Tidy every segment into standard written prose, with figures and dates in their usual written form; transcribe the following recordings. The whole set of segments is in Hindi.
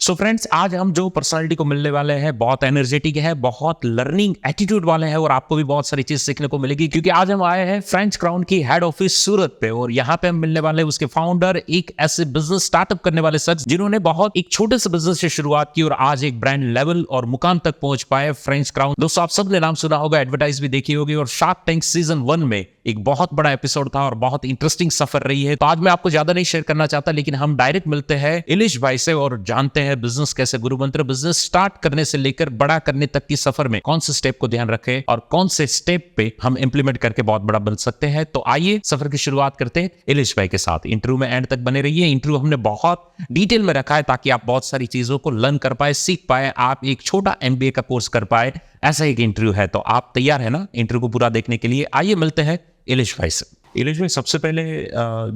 सो फ्रेंड्स, आज हम जो पर्सनालिटी को मिलने वाले हैं बहुत एनर्जेटिक है, बहुत लर्निंग एटीट्यूड वाले हैं और आपको भी बहुत सारी चीज सीखने को मिलेगी क्योंकि आज हम आए हैं फ्रेंच क्राउन की हेड ऑफिस सूरत पे और यहाँ पे हम मिलने वाले हैं उसके फाउंडर, एक ऐसे बिजनेस स्टार्टअप करने वाले शख्स जिन्होंने बहुत एक छोटे से बिजनेस से शुरुआत की और आज एक ब्रांड लेवल और मुकाम तक पहुंच पाए। फ्रेंच क्राउन दोस्तों आप सबने नाम सुना होगा, एडवर्टाइज भी देखी होगी और शार्क टैंक सीजन 1 में एक बहुत बड़ा एपिसोड था और बहुत इंटरेस्टिंग सफर रही है। तो आज मैं आपको ज्यादा नहीं शेयर करना चाहता, लेकिन हम डायरेक्ट मिलते हैं इलिश भाई से और जानते हैं बिजनेस कैसे गुरु मंत्र, बिजनेस स्टार्ट करने से लेकर बड़ा करने तक की सफर में कौन से स्टेप को ध्यान रखें और कौन से स्टेप पे हम इंप्लीमेंट करके बहुत बड़ा बन सकते हैं। तो आइए सफर की शुरुआत करते हैं इलिश भाई के साथ। इंटरव्यू में एंड तक बने रहिए। इंटरव्यू हमने बहुत डिटेल में रखा है ताकि आप बहुत सारी चीजों को लर्न कर पाए, सीख पाए, आप एक छोटा MBA का कोर्स कर पाए। ऐसा एक इंटरव्यू है, तो आप तैयार है ना इंटरव्यू को पूरा देखने के लिए? आइए मिलते हैं इलिश भाई से। इलिश भाई, सबसे पहले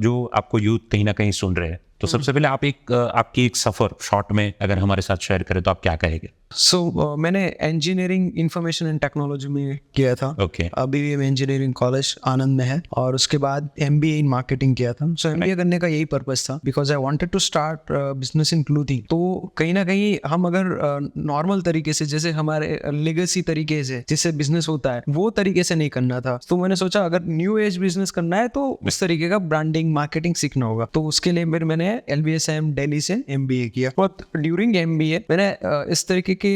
जो आपको यूथ कहीं ना कहीं सुन रहे हैं, तो सबसे पहले आप आपकी एक सफर शॉर्ट में अगर हमारे साथ शेयर करें तो आप क्या कहेंगे? मैंने इंजीनियरिंग इंफॉर्मेशन एंड टेक्नोलॉजी में किया था। Okay. अभी भी इंजीनियरिंग कॉलेज आनंद में है और उसके बाद MBA इन मार्केटिंग किया था। MBA करने का यही पर्पस था because I wanted to start business in clothing. तो कहीं ना कहीं हम अगर नॉर्मल तरीके से, जैसे हमारे लेगेसी तरीके से जिससे बिजनेस होता है, वो तरीके से नहीं करना था। तो मैंने सोचा अगर न्यू एज बिजनेस करना है तो उस तरीके का ब्रांडिंग मार्केटिंग सीखना होगा। तो उसके लिए मैंने LBSM दिल्ली से MBA किया और ड्यूरिंग MBA मैंने इस तरीके की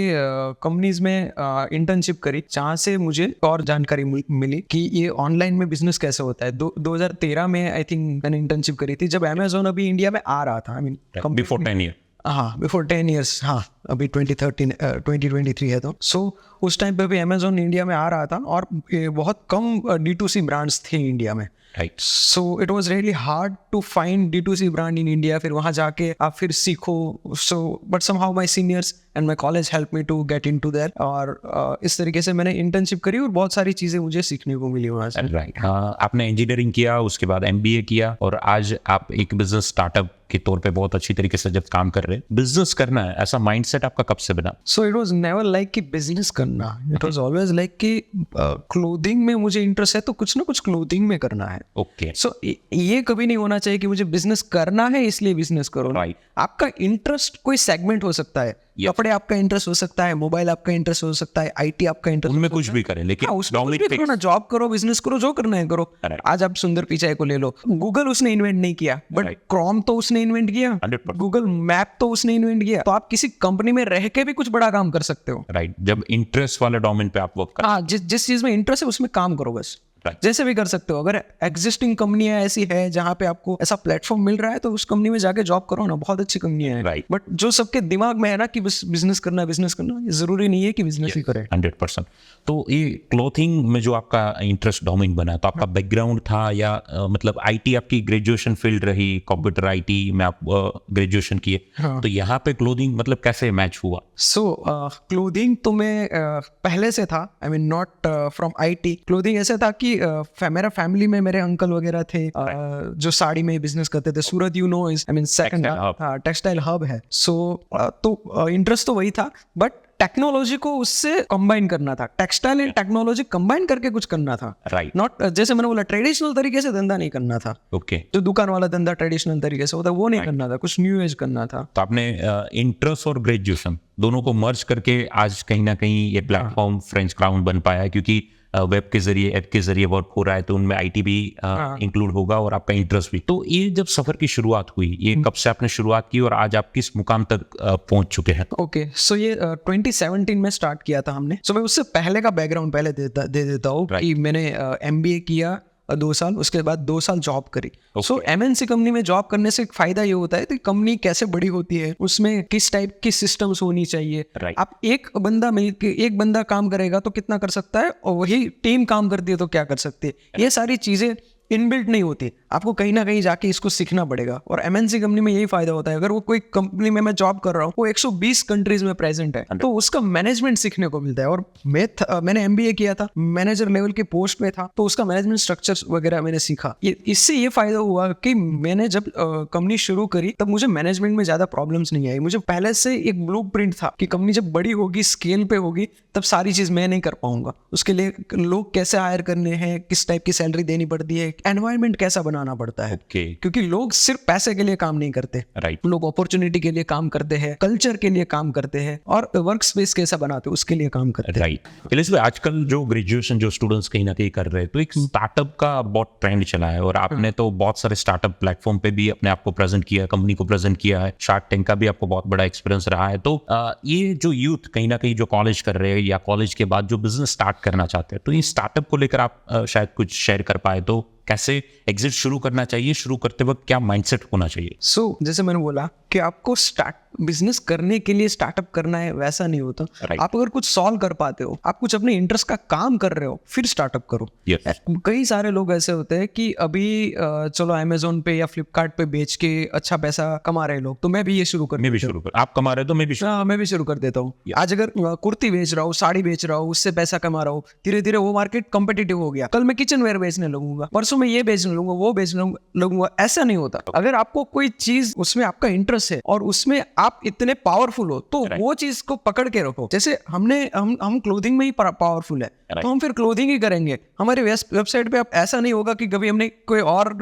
कंपनीज में इंटर्नशिप करी जहाँ से मुझे और जानकारी मिली कि ये ऑनलाइन में बिजनेस कैसे होता है। 2013 में आई थिंक मैंने इंटर्नशिप करी थी जब अमेज़न अभी इंडिया में आ रहा था। I mean before 10 year. हाँ, बिफोर 10 ईयर्स। हाँ, अभी 2023 है। तो उस टाइम पे भी अमेज़न इंडिया में आ रहा था और बहुत कम D2C ब्रांड्स थे इंडिया में। Right. So it was really hard to find D2C brand in India. फिर वहाँ जाके आप फिर सीखो। But somehow my seniors and my college helped me to get into there. और इस तरीके से मैंने इंटर्नशिप करी और बहुत सारी चीजें मुझे सीखने को मिली वहाँ से। राइट। हाँ, आपने इंजीनियरिंग किया, उसके बाद MBA किया और आज आप एक बिजनेस स्टार्टअप के तौर पे बहुत अच्छी तरीके से जब काम कर रहे हैं। बिजनेस करना है ऐसा माइंडसेट आपका कब से बना? So it was never like कि बिजनेस करना, it was always like कि क्लोथिंग में मुझे इंटरेस्ट है तो कुछ ना कुछ क्लोथिंग में करना है। ओके। सो ये कभी नहीं होना चाहिए कि मुझे बिजनेस करना है इसलिए बिजनेस करो। Right. आपका इंटरेस्ट कोई सेगमेंट हो सकता है। Yes. कपड़े आपका इंटरेस्ट हो सकता है, मोबाइल आपका इंटरेस्ट हो सकता है, IT आपका इंटरेस्ट, उनमें कुछ भी करें लेकिन करो ना, जॉब करो, बिजनेस करो, जो करना है करो। Correct. आज आप सुंदर पिचाई को ले लो, गूगल उसने इन्वेंट नहीं किया बट Right. क्रोम तो उसने इन्वेंट किया, 100%. गूगल मैप तो उसने इन्वेंट किया। तो आप किसी कंपनी में रह के भी कुछ बड़ा काम कर सकते हो। राइट, जब इंटरेस्ट वाले डोमेन पे आप वर्क करें। हाँ, जिस चीज में इंटरेस्ट है उसमें काम करो बस। Right. जैसे भी कर सकते हो। अगर एग्जिस्टिंग कंपनियां ऐसी है जहां पे आपको ऐसा प्लेटफॉर्म मिल रहा है तो उस कंपनी में जाके जॉब करो ना, बहुत अच्छी कंपनियां हैं। Right. बट जो सबके दिमाग में है ना कि बस बिजनेस करना, ये जरूरी नहीं है कि बिजनेस ही करे। 100%। तो ये क्लोथिंग में जो आपका इंटरेस्ट डोमेन बना, तो आपका बैकग्राउंड था या मतलब IT आपकी ग्रेजुएशन फील्ड रही, कंप्यूटर IT में आप ग्रेजुएशन किए, तो यहाँ पे क्लोथिंग मतलब कैसे मैच हुआ? क्लोथिंग तो मैं पहले से था, I mean not from IT। Clothing ऐसे था कि मेरा फैमिली में मेरे अंकल वगैरह थे जो साड़ी में बिजनेस करते थे। Surat is I mean second textile hub है। तो इंटरेस्ट तो वही था बट टेक्नोलॉजी को उससे कंबाइन करना था, टेक्सटाइल एंड टेक्नोलॉजी कंबाइन करके कुछ करना था। राइट। नॉट जैसे मैंने बोला ट्रेडिशनल तरीके से धंधा नहीं करना था। ओके। जो दुकान वाला धंधा ट्रेडिशनल तरीके से होता है वो नहीं करना था, कुछ न्यू एज करना था। तो आपने इंटरेस्ट और ग्रेजुएशन दोनों को मर्ज करके आज कहीं ना कहीं ये प्लेटफॉर्म फ्रेंच क्राउन बन पाया है क्योंकि वेब के जरिए, ऐप के जरिए वर्क हो रहा है तो उनमें IT भी इंक्लूड होगा और आपका इंटरेस्ट भी। तो ये जब सफर की शुरुआत हुई, ये कब से आपने शुरुआत की और आज आप किस मुकाम तक पहुंच चुके हैं? ओके, सो ये 2017 में स्टार्ट किया था हमने। सो मैं उससे पहले का बैकग्राउंड पहले दे देता हूँ कि मैंने MBA किया 2 साल, उसके बाद 2 साल जॉब करी। सो MNC कंपनी में जॉब करने से एक फायदा ये होता है कि कंपनी कैसे बड़ी होती है, उसमें किस टाइप की सिस्टम्स होनी चाहिए। आप एक बंदा काम करेगा तो कितना कर सकता है और वही टीम काम करती है तो क्या कर सकती है। ये सारी चीजें इनबिल्ट नहीं होती, आपको कहीं ना कहीं जाके इसको सीखना पड़ेगा। और MNC कंपनी में यही फायदा होता है, अगर वो कोई कंपनी में मैं जॉब कर रहा हूँ, वो 120 कंट्रीज में प्रेजेंट है तो उसका मैनेजमेंट सीखने को मिलता है। और मैंने MBA किया था, मैनेजर लेवल के पोस्ट पे था तो उसका मैनेजमेंट स्ट्रक्चर्स वगैरह मैंने सीखा। इससे ये फायदा हुआ कि मैंने जब कंपनी शुरू करी तब मुझे मैनेजमेंट में ज्यादा प्रॉब्लम्स नहीं आई। मुझे पहले से एक ब्लूप्रिंट था कि कंपनी जब बड़ी होगी, स्केल पे होगी, तब सारी चीज मैं नहीं कर पाऊंगा। उसके लिए लोग कैसे हायर करने हैं, किस टाइप की सैलरी देनी पड़ती है, एक एनवायरनमेंट कैसा बनाना पड़ता है। ओके, क्योंकि लोग सिर्फ पैसे के लिए काम नहीं करते, राइट लोग अपॉर्चुनिटी के लिए काम करते हैं, कल्चर के लिए काम करते हैं, और वर्क स्पेस कैसा बनाते हैं उसके लिए काम करते हैं। राइट। इलिश भाई, आजकल जो ग्रेजुएशन जो स्टूडेंट्स कहीं ना कहीं कर रहे हैं, तो एक स्टार्टअप का बहुत ट्रेंड चला है और आपने तो बहुत सारे स्टार्टअप प्लेटफॉर्म पे भी अपने आप को प्रेजेंट किया है, कंपनी को प्रेजेंट किया है, शार्क टैंक का भी आपको बहुत बड़ा एक्सपीरियंस रहा है। तो ये जो यूथ कहीं ना कहीं जो कॉलेज कर रहे हैं या कॉलेज के बाद जो बिजनेस स्टार्ट करना चाहते हैं, तो ये स्टार्टअप को लेकर आप शायद कुछ शेयर कर पाए, तो कैसे एग्जिट शुरू करना चाहिए, शुरू करते वक्त क्या माइंडसेट होना चाहिए? जैसे मैंने बोला कि आपको बिजनेस करने के लिए स्टार्टअप करना है, वैसा नहीं होता। Right. आप अगर कुछ सॉल्व कर पाते हो, आप कुछ अपने इंटरेस्ट का काम कर रहे हो, फिर स्टार्टअप करो। Yes. कई सारे लोग ऐसे होते हैं कि अभी चलो अमेजोन पे या फ्लिपकार्ट पे बेच के अच्छा पैसा कमा रहे लोग, तो मैं भी ये शुरू कर मैं भी शुरू कर, आप कमा रहे हो तो मैं भी शुरू। हाँ, मैं भी शुरू कर देता हूँ। आज अगर कुर्ती बेच रहा हूँ, साड़ी बेच रहा हूँ, उससे पैसा कमा रहा हूँ, धीरे धीरे वो मार्केट कॉम्पिटिटिव हो गया, कल मैं किचन वेयर बेचने लगूंगा, परसों मैं ये बेचने लगूंगा, वो बेचने लगूंगा। ऐसा नहीं होता। अगर आपको कोई चीज उसमें आपका इंटरेस्ट है और उसमें आप इतने पावरफुल हो, तो वो चीज को पकड़ के रखो। जैसे हम क्लोथिंग में ही पावरफुल है, तो हम फिर क्लोथिंग ही करेंगे। हमारे वेबसाइट पे आप ऐसा नहीं होगा कि कभी हमने कोई और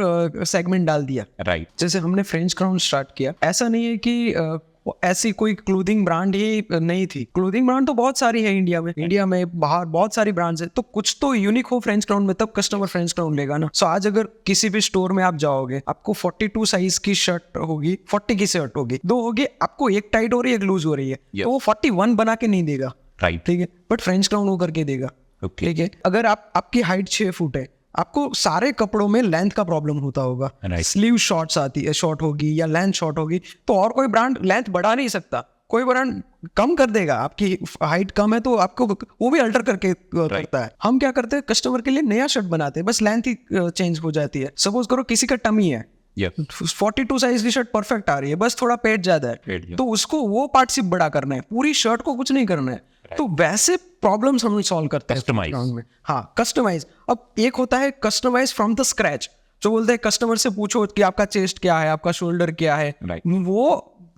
सेगमेंट डाल दिया। राइट। जैसे हमने फ्रेंच क्राउन स्टार्ट किया, ऐसा नहीं है कि ऐसी कोई क्लोथिंग ब्रांड ही नहीं थी। क्लोथिंग ब्रांड तो बहुत सारी है इंडिया में बाहर बहुत सारी ब्रांड्स है, तो कुछ तो यूनिक हो फ्रेंच क्राउन में, तब कस्टमर फ्रेंच क्राउन लेगा ना। सो आज अगर किसी भी स्टोर में आप जाओगे, आपको 42 साइज की शर्ट होगी, 40 की शर्ट होगी, दो होगी, आपको एक टाइट हो रही है, एक लूज हो रही है, तो वो 41 बना के नहीं देगा। राइट। ठीक है, बट फ्रेंच क्राउन वो करके देगा। ओके। ठीक है, अगर आपकी हाइट 6 फुट है, आपको सारे कपड़ों में लेंथ का प्रॉब्लम होता होगा, स्लीव शॉर्ट होगी या लेंथ शॉर्ट होगी, तो और कोई ब्रांड लेंथ बढ़ा नहीं सकता, कोई ब्रांड कम कर देगा। आपकी हाइट कम है तो आपको वो भी अल्टर करके करता है। हम क्या करते हैं, कस्टमर के लिए नया शर्ट बनाते हैं, बस लेंथ ही चेंज हो जाती है। सपोज करो किसी का टमी है, 42 साइज की शर्ट परफेक्ट आ रही है, बस थोड़ा पेट ज्यादा है, तो उसको वो पार्ट सिर्फ बड़ा करना है, पूरी शर्ट को कुछ नहीं करना है। तो वैसे प्रॉब्लम्स हम सॉल्व करते हैं कस्टमाइज में। हाँ, कस्टमाइज। अब एक होता है कस्टमाइज फ्रॉम द स्क्रैच, जो बोलते हैं कस्टमर से पूछो कि आपका चेस्ट क्या है, आपका शोल्डर क्या है। वो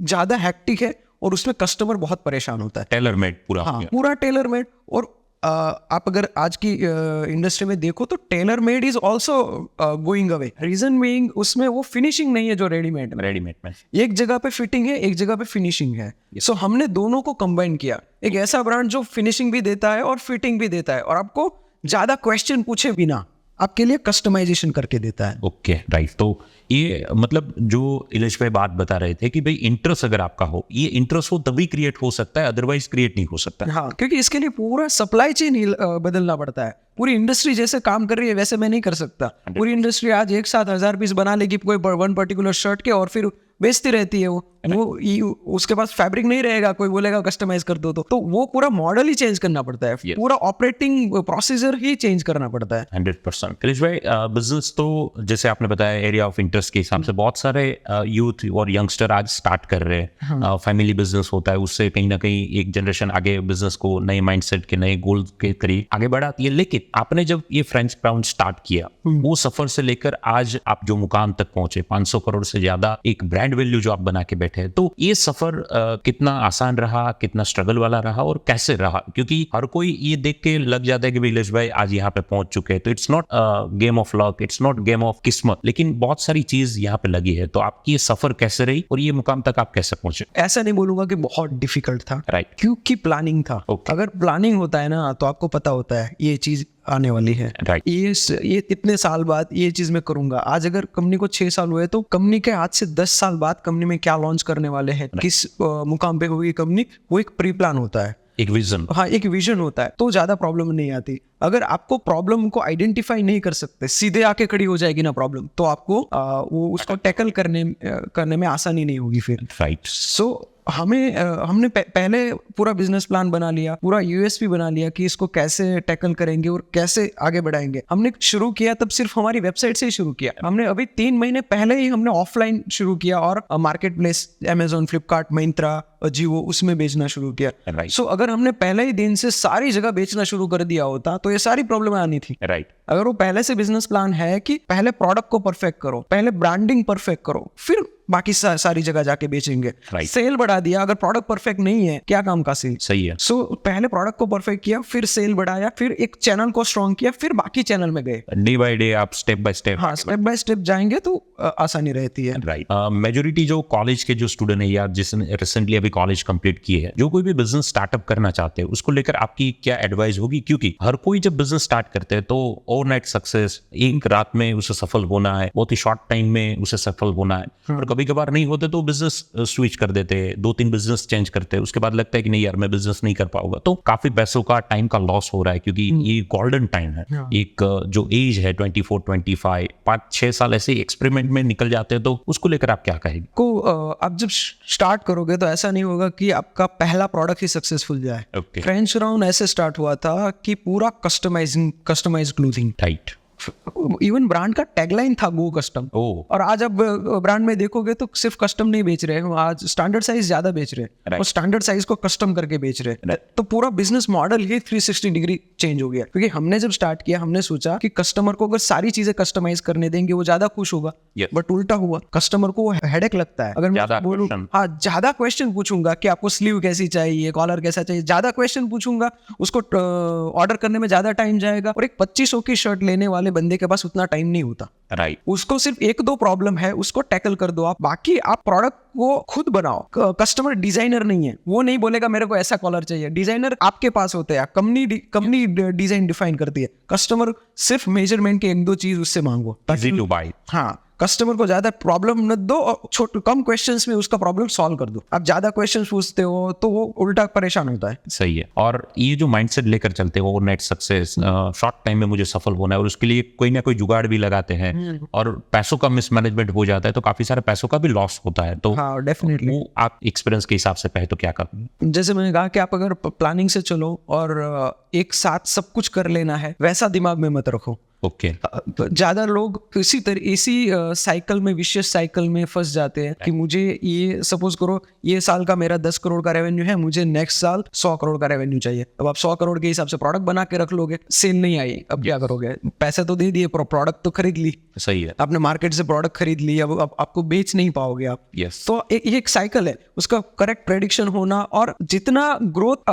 ज्यादा हेक्टिक है और उसमें कस्टमर बहुत परेशान होता है। टेलर मेड पूरा। हाँ, पूरा टेलर मेड। और आप अगर आज की इंडस्ट्री में देखो तो tailor made is also going away. Reason being उसमें वो फिनिशिंग नहीं है जो रेडीमेड में। एक जगह पे फिटिंग है, एक जगह पे फिनिशिंग है। सो हमने दोनों को कंबाइन किया, एक ऐसा ब्रांड जो फिनिशिंग भी देता है और फिटिंग भी देता है, और आपको ज्यादा क्वेश्चन पूछे बिना आपके लिए कस्टमाइजेशन करके देता है। Okay, right. तो ये मतलब जो इलेश भाई बात बता रहे थे कि भाई इंटरेस्ट अगर आपका हो, ये इंटरेस्ट हो तभी क्रिएट हो सकता है, अदरवाइज क्रिएट नहीं हो सकता। हाँ, क्योंकि इसके लिए पूरा सप्लाई चेन बदलना पड़ता है। पूरी इंडस्ट्री जैसे काम कर रही है वैसे मैं नहीं कर सकता। पूरी इंडस्ट्री आज एक साथ 1000 पीस बना लेगी कोई वन पर्टिकुलर शर्ट के, और फिर बेचती रहती है वो उसके पास फैब्रिक नहीं रहेगा, कोई बोलेगा कस्टमाइज कर दो, तो वो पूरा मॉडल ही चेंज करना पड़ता है। पूरा ऑपरेटिंग प्रोसीजर ही चेंज करना पड़ता है। 100%। इलेश भाई, बिजनेस तो जैसे आपने बताया एरिया ऑफ इंटरेस्ट के हिसाब से बहुत सारे यूथ और यंगस्टर आज स्टार्ट कर रहे हैं। फैमिली बिजनेस होता है, उससे कहीं ना कहीं एक जनरेशन आगे बिजनेस को नए माइंडसेट के नए गोल के करीब आगे बढ़ाती है। लेकिन आपने जब ये फ्रेंच क्राउन स्टार्ट किया, वो सफर से लेकर आज आप जो मुकाम तक पहुंचे, 500 करोड़ से ज्यादा एक ब्रांड वैल्यू जो आप बना के बैठे हैं, तो ये सफर कितना आसान रहा, कितना स्ट्रगल वाला रहा और कैसे रहा? क्योंकि हर कोई ये देख के लग जाता है कि इलेश भाई आज यहाँ पे पहुंच चुके हैं, तो it's not game of luck, it's not game of किस्मत, लेकिन बहुत सारी चीज यहाँ पे लगी है। तो आपकी ये सफर कैसे रही और ये मुकाम तक आप कैसे पहुंचे? ऐसा नहीं बोलूंगा कि बहुत डिफिकल्ट था, राइट, क्योंकि प्लानिंग था। अगर प्लानिंग होता है ना, तो आपको पता होता है ये चीज आने वाली है, ये इतने साल बाद ये चीज मैं करूंगा। आज अगर कंपनी को 6 साल हुए, तो कंपनी के आज से 10 साल बाद कंपनी में क्या लॉन्च करने वाले हैं, किस मुकाम पे होगी कंपनी, वो एक प्री प्लान होता है, एक विजन। हाँ, एक विजन होता है, तो ज्यादा प्रॉब्लम नहीं आती। अगर आपको प्रॉब्लम को आइडेंटिफाई नहीं कर सकते, सीधे आके खड़ी हो जाएगी ना प्रॉब्लम, तो आपको वो उसको टैकल करने में आसानी नहीं होगी फिर। राइट। सो हमने पहले पूरा बिजनेस प्लान बना लिया, पूरा यूएसपी बना लिया कि इसको कैसे टैकल करेंगे और कैसे आगे बढ़ाएंगे। हमने शुरू किया तब सिर्फ हमारी वेबसाइट से ही शुरू किया। हमने अभी 3 महीने पहले ही हमने ऑफलाइन शुरू किया और market place Amazon, Flipkart, Myntra, Jio, उसमें बेचना शुरू किया। सो अगर हमने पहले ही दिन से सारी जगह बेचना शुरू कर दिया होता, तो ये सारी प्रॉब्लम आनी थी। राइट। अगर वो पहले से बिजनेस प्लान है कि पहले प्रोडक्ट को परफेक्ट करो, पहले ब्रांडिंग परफेक्ट करो, फिर बाकी सारी जगह जाके बेचेंगे, सेल बढ़ा बढ़ा दिया, अगर प्रोडक्ट परफेक्ट नहीं है क्या काम का सेल। सही है। सो पहले प्रोडक्ट को परफेक्ट किया, फिर सेल बढ़ाया, फिर एक चैनल को स्ट्रॉन्ग किया, फिर बाकी चैनल में गए। डे बाय डे आप स्टेप बाय स्टेप। हाँ, स्टेप बाय स्टेप जाएंगे तो आसानी रहती है। राइट। मेजोरिटी जो कॉलेज के जो स्टूडेंट है या जिसने रिसेंटली अभी कॉलेज कंप्लीट किए हैं, जो कोई भी बिजनेस स्टार्टअप करना चाहते हैं, उसको लेकर आपकी क्या एडवाइस होगी? क्योंकि हर कोई जब बिजनेस स्टार्ट करते हैं तो ओवरनाइट सक्सेस, एक रात में उसे सफल होना है, बहुत ही शॉर्ट टाइम में उसे सफल होना है, और कभी कभार नहीं होते तो बिजनेस स्विच कर देते हैं, 2-3 बिजनेस चेंज करते हैं, उसके बाद लगता है कि नहीं यार मैं बिजनेस नहीं कर पाऊंगा, तो काफी पैसों का, टाइम का लॉस हो रहा है, क्योंकि ये गोल्डन टाइम है। एक जो एज है 24-25, 5-6 साल ऐसे एक्सपेरिमेंट में निकल जाते हैं, तो उसको लेकर आप क्या कहेंगे? आप जब स्टार्ट करोगे तो ऐसा नहीं होगा कि आपका पहला प्रोडक्ट ही सक्सेसफुल जाए। Okay. फ्रेंच क्राउन ऐसे स्टार्ट हुआ था कि पूरा customize clothing, right. Even brand का टैगलाइन था गो कस्टम। ओह। और आज अब ब्रांड में देखोगे तो सिर्फ कस्टम नहीं बेच रहे हैं, आज स्टैंडर्ड साइज ज्यादा बेच रहे हैं, Right. और स्टैंडर्ड साइज को कस्टम करके बेच रहे हैं। तो पूरा बिजनेस मॉडल ही 360 डिग्री चेंज हो गया, क्योंकि हमने जब स्टार्ट किया हमने सोचा कि कस्टमर को अगर सारी चीजें कस्टमाइज करने देंगे वो ज्यादा खुश होगा। Yes. बट उल्टा हुआ, कस्टमर को हेडेक लगता है अगर ज्यादा मैं बोलूं। question. हाँ, ज्यादा क्वेश्चन पूछूंगा कि आपको स्लीव कैसी चाहिए, कॉलर कैसा चाहिए, ज्यादा क्वेश्चन पूछूंगा, उसको ऑर्डर करने में ज्यादा टाइम जाएगा, और एक 2500 की शर्ट लेने वाले बंदे के पास उतना टाइम नहीं होता। राइट। उसको सिर्फ 1-2 प्रॉब्लम है, उसको टैकल कर दो आप, बाकी आप प्रोडक्ट को खुद बनाओ। कस्टमर डिजाइनर नहीं है, वो नहीं बोलेगा मेरे को ऐसा कॉलर चाहिए। डिजाइनर आपके पास होते हैं, कंपनी डिजाइन डिफाइन करती है, कस्टमर सिर्फ मेजरमेंट के 1-2 चीज उससे मांगो। Easy to buy. हाँ, कस्टमर को ज्यादा प्रॉब्लम न दो और कम क्वेश्चंस में उसका प्रॉब्लम सॉल्व कर दो। आप ज्यादा क्वेश्चंस पूछते हो तो वो उल्टा परेशान होता है। सही है। और ये जो माइंडसेट लेकर चलते हो ओवरनाइट सक्सेस, शॉर्ट टाइम में मुझे सफल होना है, और उसके लिए कोई ना कोई जुगाड़ भी लगाते हैं, और पैसों का मिसमैनेजमेंट हो जाता है, तो काफी सारे पैसों का भी लॉस होता है। तो हाँ, डेफिनेटली। वो आप एक्सपीरियंस के हिसाब से कहे तो क्या करते? जैसे मैंने कहा कि आप अगर प्लानिंग से चलो और एक साथ सब कुछ कर लेना है, वैसा दिमाग में मत रखो। ओके। ज्यादा लोग इसी साइकिल में, विशियस साइकिल में फंस जाते हैं कि मुझे ये, सपोज करो ये साल का मेरा 10 करोड़ का रेवेन्यू है, मुझे नेक्स्ट साल 100 करोड़ का रेवेन्यू चाहिए। अब आप 100 करोड़ के हिसाब से प्रोडक्ट बना के रख लोगे, सेल नहीं आई, अब क्या करोगे? पैसे तो दे दिए, प्रोडक्ट तो खरीद ली, सही है। आपने मार्केट से प्रोडक्ट खरीद ली, अब आपको बेच नहीं पाओगे आप। यस। तो ये एक साइकिल है, उसका करेक्ट प्रेडिक्शन होना, और जितना ग्रोथ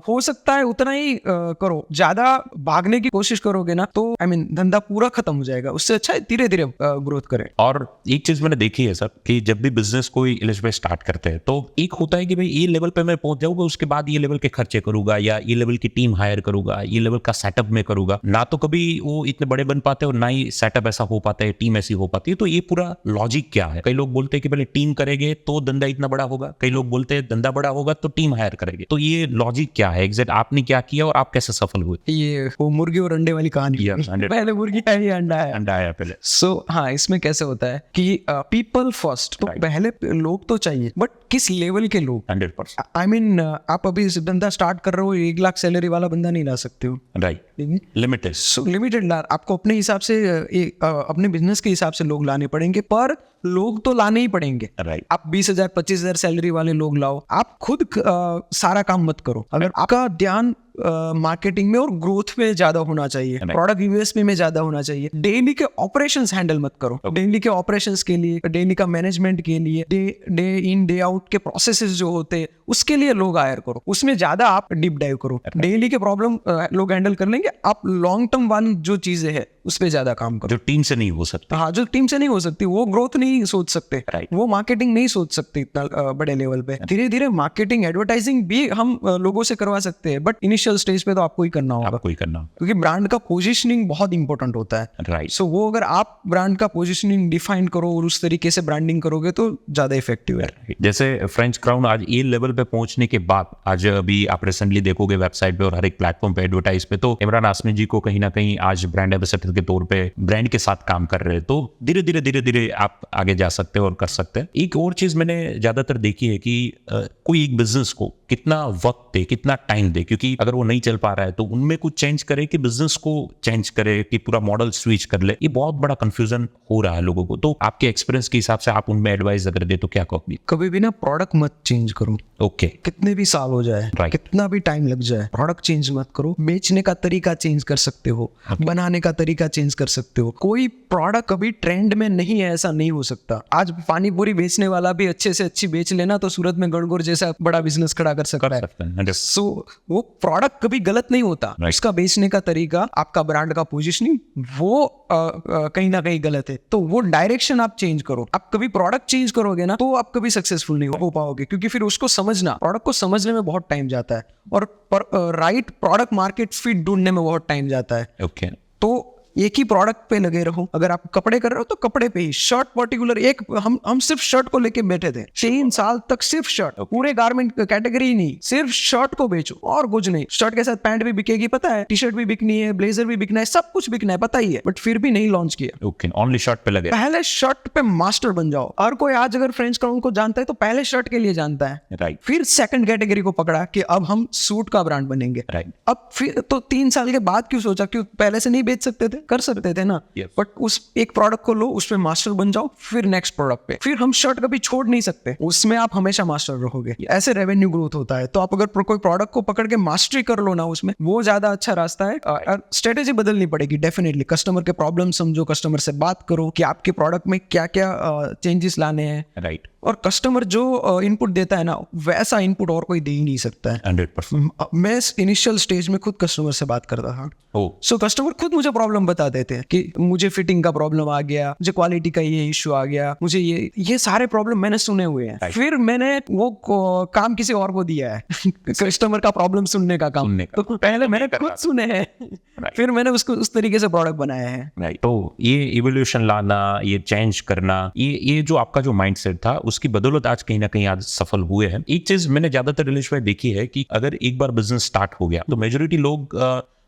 हो सकता है उतना ही करो। ज्यादा भागने की कोशिश करोगे ना तो धंधा पूरा खत्म हो जाएगा। उससे अच्छा है धीरे धीरे ग्रोथ करें। और एक चीज मैंने देखी है सर कि जब भी बिजनेस कोई इलिजिबल स्टार्ट करते हैं तो एक होता है कि भाई ये लेवल पे मैं पहुंच जाऊंगा, उसके बाद ये लेवल के खर्चे करूंगा, या ये लेवल की टीम हायर करूंगा, ये लेवल का सेटअप में करूंगा। ना तो कभी वो इतने बड़े बन पाते और ना ही सेटअप ऐसा हो पाता है, टीम ऐसी हो पाती है। तो ये पूरा लॉजिक क्या है? कई लोग बोलते हैं कि पहले टीम करेंगे तो धंधा इतना बड़ा होगा, कई लोग बोलते हैं धंधा बड़ा होगा तो टीम हायर करेंगे। तो ये लॉजिक क्या है एग्जैक्ट? आपने क्या किया और आप कैसे सफल हुए? ये वो मुर्गी और अंडे वाली कहानी है। पहले मुर्गी है या अंडा है? अंडा आया पहले। हाँ, इसमें कैसे होता है कि पीपल फर्स्ट, तो पहले लोग तो चाहिए, बट किस लेवल के लोग? 100%। आप अभी धंधा स्टार्ट कर रहे हो, 1 लाख सैलरी वाला बंदा नहीं ला सकते हो। राइट। लिमिटेड। लिमिटेड आपको अपने हिसाब से अपने बिजनेस के हिसाब से लोग लाने पड़ेंगे, पर लोग तो लाने ही पड़ेंगे। राइट। आप 20,000 25,000 सैलरी वाले लोग लाओ, आप खुद सारा काम मत करो। अगर आपका ध्यान मार्केटिंग में और ग्रोथ में ज्यादा होना चाहिए, प्रोडक्ट यूएसपी में ज्यादा होना चाहिए, डेली के ऑपरेशंस हैंडल मत करो। डेली के ऑपरेशंस के लिए, डेली का मैनेजमेंट के लिए, डे इन डे आउट के प्रोसेसेस जो होते हैं उसके लिए लोग हायर करो, उसमें ज्यादा आप डीप डाइव करो। डेली के प्रॉब्लम लोग हैंडल कर लेंगे, आप लॉन्ग टर्म वन जो चीजें है उस पर ज्यादा काम करो, जो टीम से नहीं हो सकता। हाँ, जो टीम से नहीं हो सकती, वो ग्रोथ नहीं सोच सकते, Right. वो मार्केटिंग नहीं सोच सकते इतना बड़े लेवल पे। धीरे धीरे मार्केटिंग एडवर्टाइजिंग भी हम लोगों से करवा सकते हैं, बट इनिशियल स्टेज पे तो आपको ही करना होगा, आपको ही करना, क्योंकि ब्रांड का पोजीशनिंग बहुत इंपॉर्टेंट होता है। राइट। सो वो अगर आप ब्रांड का पोजीशनिंग डिफाइन करो और उस तरीके से ब्रांडिंग करोगे तो ज्यादा इफेक्टिव है। जैसे फ्रेंच क्राउन आज ये लेवल पे पहुंचने के बाद, आज अभी आप रिसेंटली देखोगे वेबसाइट पे और हर एक प्लेटफॉर्म पे एडवर्टाइज पे, तो इमरान हाशमी जी को कहीं ना कहीं आज ब्रांड एम्बेसडर के तौर पे ब्रांड के साथ काम कर रहे हैं। तो धीरे धीरे आप आगे जा सकते हो और कर सकते हैं। एक और चीज मैंने ज्यादातर देखी है कि कोई एक बिजनेस को कितना वक्त दे, कितना टाइम दे, क्योंकि अगर वो नहीं चल पा रहा है तो उनमें कुछ चेंज करे कि बिजनेस को चेंज करे कि पूरा मॉडल स्विच कर ले, ये बहुत बड़ा कंफ्यूजन हो रहा है लोगों को। तो आपके एक्सपीरियंस के हिसाब से आप उनमें एडवाइस अगर दे तो क्या कहोगे? कभी भी ना प्रोडक्ट मत चेंज करो। ओके, कितने भी साल हो जाए, Right. कितना भी टाइम लग जाए, प्रोडक्ट चेंज मत करो। बेचने का तरीका चेंज कर सकते हो, बनाने का तरीका चेंज कर सकते हो। कोई प्रोडक्ट कभी ट्रेंड में नहीं है ऐसा नहीं हो सकता। आज पानी पूरी बेचने वाला भी अच्छे से अच्छी बेच लेना तो सूरत में गणगौर जैसा बड़ा बिजनेस खड़ा कर सकता है। सो वो प्रोडक्ट कभी गलत नहीं होता, उसका बेचने का तरीका, आपका ब्रांड का पोजीशनिंग, वो कहीं ना कहीं गलत है। तो वो डायरेक्शन आप चेंज करो। आप कभी प्रोडक्ट चेंज करोगे ना तो आप कभी सक्सेसफुल नहीं हो पाओगे, क्योंकि फिर उसको समझना, प्रोडक्ट को समझने में बहुत टाइम जाता है और राइट प्रोडक्ट मार्केट फिट ढूंढने में बहुत टाइम जाता है। ओके, तो एक ही प्रोडक्ट पे लगे रहो। अगर आप कपड़े कर रहे हो तो कपड़े पे ही, शर्ट पर्टिकुलर एक हम सिर्फ शर्ट को लेके बैठे थे 3 साल तक, सिर्फ शर्ट, पूरे गारमेंट कैटेगरी ही नहीं, सिर्फ शर्ट को बेचो और कुछ नहीं। शर्ट के साथ पैंट भी बिकेगी पता है, टी शर्ट भी बिकनी है, ब्लेजर भी बिकना है, सब कुछ बिकना है पता ही है, बट फिर भी नहीं लॉन्च किया। ओके, ओनली शर्ट पे लगे। पहले शर्ट पे मास्टर बन जाओ। और कोई आज अगर फ्रेंच क्राउन को जानता है तो पहले शर्ट के लिए जानता है, राइट, फिर सेकंड कैटेगरी को पकड़ा कि अब हम सूट का ब्रांड बनेंगे, राइट। अब फिर तो 3 साल के बाद क्यों सोचा, क्यों पहले से नहीं बेच सकते थे? कर सकते थे ना। Yes. बट उस एक प्रोडक्ट को लो, उसमें मास्टर बन जाओ, फिर नेक्स्ट प्रोडक्ट पे। फिर हम शर्ट कभी छोड़ नहीं सकते, उसमें आप हमेशा मास्टर रहोगे। ऐसे रेवेन्यू ग्रोथ होता है। तो आप अगर कोई प्रोडक्ट को पकड़ के मास्टरी कर लो ना उसमें, वो ज्यादा अच्छा रास्ता है। स्ट्रेटेजी बदलनी पड़ेगी डेफिनेटली। कस्टमर के प्रॉब्लम समझो, कस्टमर से बात करो कि आपके प्रोडक्ट में क्या क्या चेंजेस लाने हैं, राइट। और कस्टमर जो इनपुट देता है ना, वैसा इनपुट और कोई दे ही नहीं सकता है। 100%। मैं इनिशियल स्टेज में खुद कस्टमर से बात करता था। सो कस्टमर खुद मुझे प्रॉब्लम बता देते हैं कि मुझे फिटिंग का प्रॉब्लम आ गया, मुझे क्वालिटी का ये इश्यू आ गया, मुझे ये सारे प्रॉब्लम मैंने सुने हुए हैं। फिर मैंने वो काम किसी और को दिया है कस्टमर का प्रॉब्लम सुनने का काम। तो पहले मैंने खुद सुने हैं, फिर मैंने उसको उस तरीके से प्रोडक्ट बनाया है। राइट। तो ये इवोल्यूशन लाना, ये चेंज करना, ये जो आपका जो माइंडसेट था उसकी बदौलत आज कहीं ना कहीं आज सफल हुए हैं। एक चीज मैंने ज्यादातर रिलेश में देखी है कि अगर एक बार बिजनेस स्टार्ट हो गया तो मेजोरिटी लोग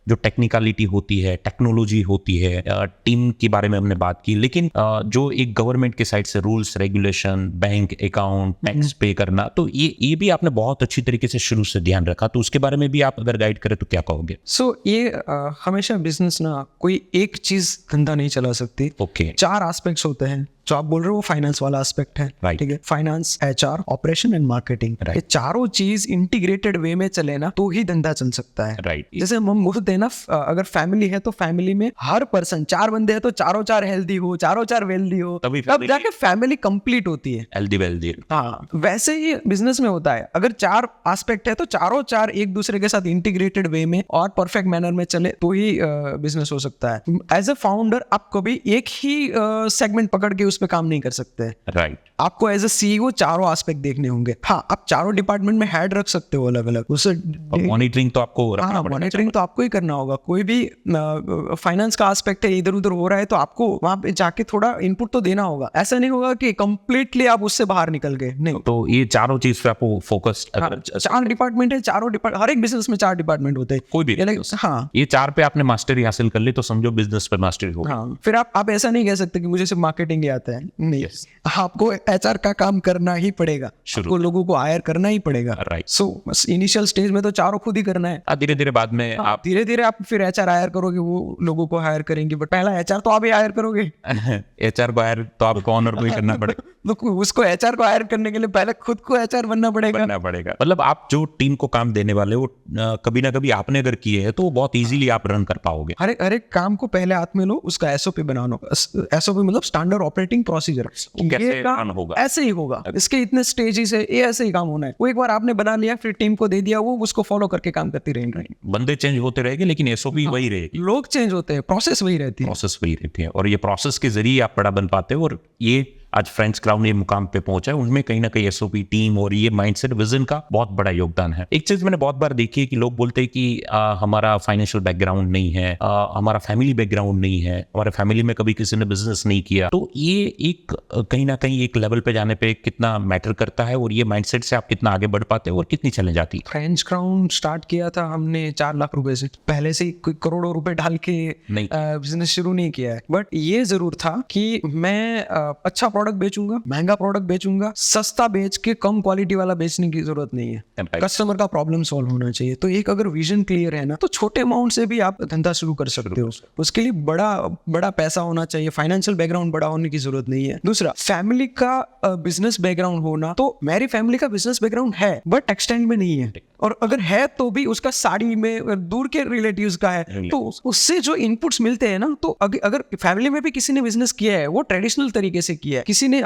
जो टेक्निकलिटी होती है, टेक्नोलॉजी होती है, टीम के बारे में हमने बात की, लेकिन जो एक गवर्नमेंट के साइड से rules regulation, bank account, tax पे करना, तो ये भी आपने बहुत अच्छी तरीके से शुरू से ध्यान रखा। तो उसके बारे में भी आप अगर गाइड करें तो क्या कहोगे? ये हमेशा बिजनेस ना कोई एक चीज धंधा नहीं चला सकती। ओके। 4 एस्पेक्ट्स होते हैं। जो आप बोल रहे हो वो फाइनेंस वाला एस्पेक्ट है, Right. ठीक है। Finance, HR, operation and marketing, ये चारों चीज इंटीग्रेटेड वे में चले ना तो ही धंधा चल सकता है। राइट। जैसे हम बोलते हैं ना, अगर फैमिली है तो फैमिली में हर पर्सन, 4 बंदे हैं तो चारों 4 हेल्दी हो, चारों 4 वेल्दी हो, तब जाके फैमिली कंप्लीट होती है। Healthy wealthy. हाँ, वैसे ही बिजनेस में होता है। अगर 4 एस्पेक्ट है तो चारों 4 एक दूसरे के साथ इंटीग्रेटेड वे में और परफेक्ट मैनर में चले तो ही बिजनेस हो सकता है। एज अ फाउंडर आप कभी एक ही सेगमेंट पकड़ के उस पर काम नहीं कर सकते। राइट। आपको एज अ CEO चारों एस्पेक्ट देखने होंगे। हाँ, आप चारों डिपार्टमेंट में हेड रख सकते हो अलग अलग, उससे मॉनिटरिंग तो आपको रखना पड़ेगा। मॉनिटरिंग तो आपको ही करना होगा। कोई भी फाइनेंस का एस्पेक्ट है, इधर उधर हो रहा है तो आपको वहां पे जाके थोड़ा इनपुट तो देना होगा। ऐसा नहीं होगा कि कंप्लीटली आप उससे बाहर निकल गए, नहीं। तो ये चारों चीज पे आपको फोकस, 4 डिपार्टमेंट है, चारों डिपार्टमेंट, हर एक बिजनेस में 4 डिपार्टमेंट होते हैं, कोई भी। हाँ, ये 4 पे आपने मास्टरी हासिल कर ली तो समझो बिजनेस पे मास्टरी हो। हाँ। फिर आप ऐसा नहीं कह सकते कि मुझे सिर्फ मार्केटिंग ही आता है, नहीं। आपको HR का काम करना ही पड़ेगा, आपको लोगों को हायर करना ही पड़ेगा। राइट। सो इनिशियल स्टेज में तो चारों खुद ही करना है। धीरे धीरे बाद में आप धीरे धीरे आप फिर HR हायर करोगे, वो लोगों को हायर करेंगे, बट पहला HR तो आप ही हायर करोगे। HR को हायर तो आपको ऑनर को ही करना पड़ेगा। तो उसको HR को हायर करने के लिए पहले खुद को HR बनना पड़ेगा। मतलब आप जो टीम को काम देने वाले वो कभी ना कभी आपने अगर किए हैं तो वो बहुत इजीली आप रन कर पाओगे। हर एक काम को पहले हाथ में लो, उसका SOP बनाना। SOP मतलब स्टैंडर्ड ऑपरेटिंग प्रोसीजर। कैसे रन होगा, ऐसे ही होगा, इसके इतने स्टेजेस है, ये ऐसे ही काम होना है। वो एक बार आपने बना लिया, फिर टीम को दे दिया, वो उसको फॉलो करके काम करती रहेंगे। बंदे चेंज होते रहेंगे लेकिन SOP वही रहेगी, लोग चेंज होते हैं, प्रोसेस वही रहती है। प्रोसेस वही रहती है और ये प्रोसेस के जरिए आप बड़ा बन पाते हो। और ये आज फ्रेंच क्राउन ये मुकाम पे पहुंचा है, उनमें कहीं ना कहीं SOP टीम और ये माइंडसेट विजन का बहुत बड़ा योगदान है। एक चीज मैंने बहुत बार देखी है कि लोग बोलते हैं कि हमारा फाइनेंशियल बैकग्राउंड नहीं है, हमारा फैमिली बैकग्राउंड नहीं है, हमारे फैमिली में कभी किसी ने बिजनेस नहीं किया। तो ये एक कहीं ना कहीं एक लेवल पे जाने पे कितना मैटर करता है और ये माइंडसेट से आप कितना आगे बढ़ पाते हो और कितनी चले जाती। फ्रेंच क्राउन स्टार्ट किया था हमने 4 लाख रुपए से, पहले से कोई करोड़ों रुपए डाल के बिजनेस शुरू नहीं किया है। बट ये जरूर था कि मैं अच्छा प्रोडक्ट बेचूंगा, महंगा प्रोडक्ट बेचूंगा, सस्ता बेच के कम क्वालिटी वाला बेचने की जरूरत नहीं है। कस्टमर का प्रॉब्लम सॉल्व होना चाहिए। तो एक अगर विजन क्लियर है ना, तो छोटे अमाउंट से भी आप धंधा शुरू कर सकते हो। उसके लिए बड़ा पैसा होना चाहिए, फाइनेंशियल बैकग्राउंड बड़ा होने की जरूरत नहीं है। दूसरा, फैमिली का बिजनेस बैकग्राउंड होना। तो मेरी फैमिली का बिजनेस बैकग्राउंड है बट एक्सटेंड में नहीं है, और अगर है तो भी उसका साड़ी में दूर के रिलेटिव्स का है, तो उससे जो इनपुट्स मिलते हैं ना, तो अगर फैमिली में भी किसी ने बिजनेस किया है, वो ट्रेडिशनल तरीके से किया है, किसी ने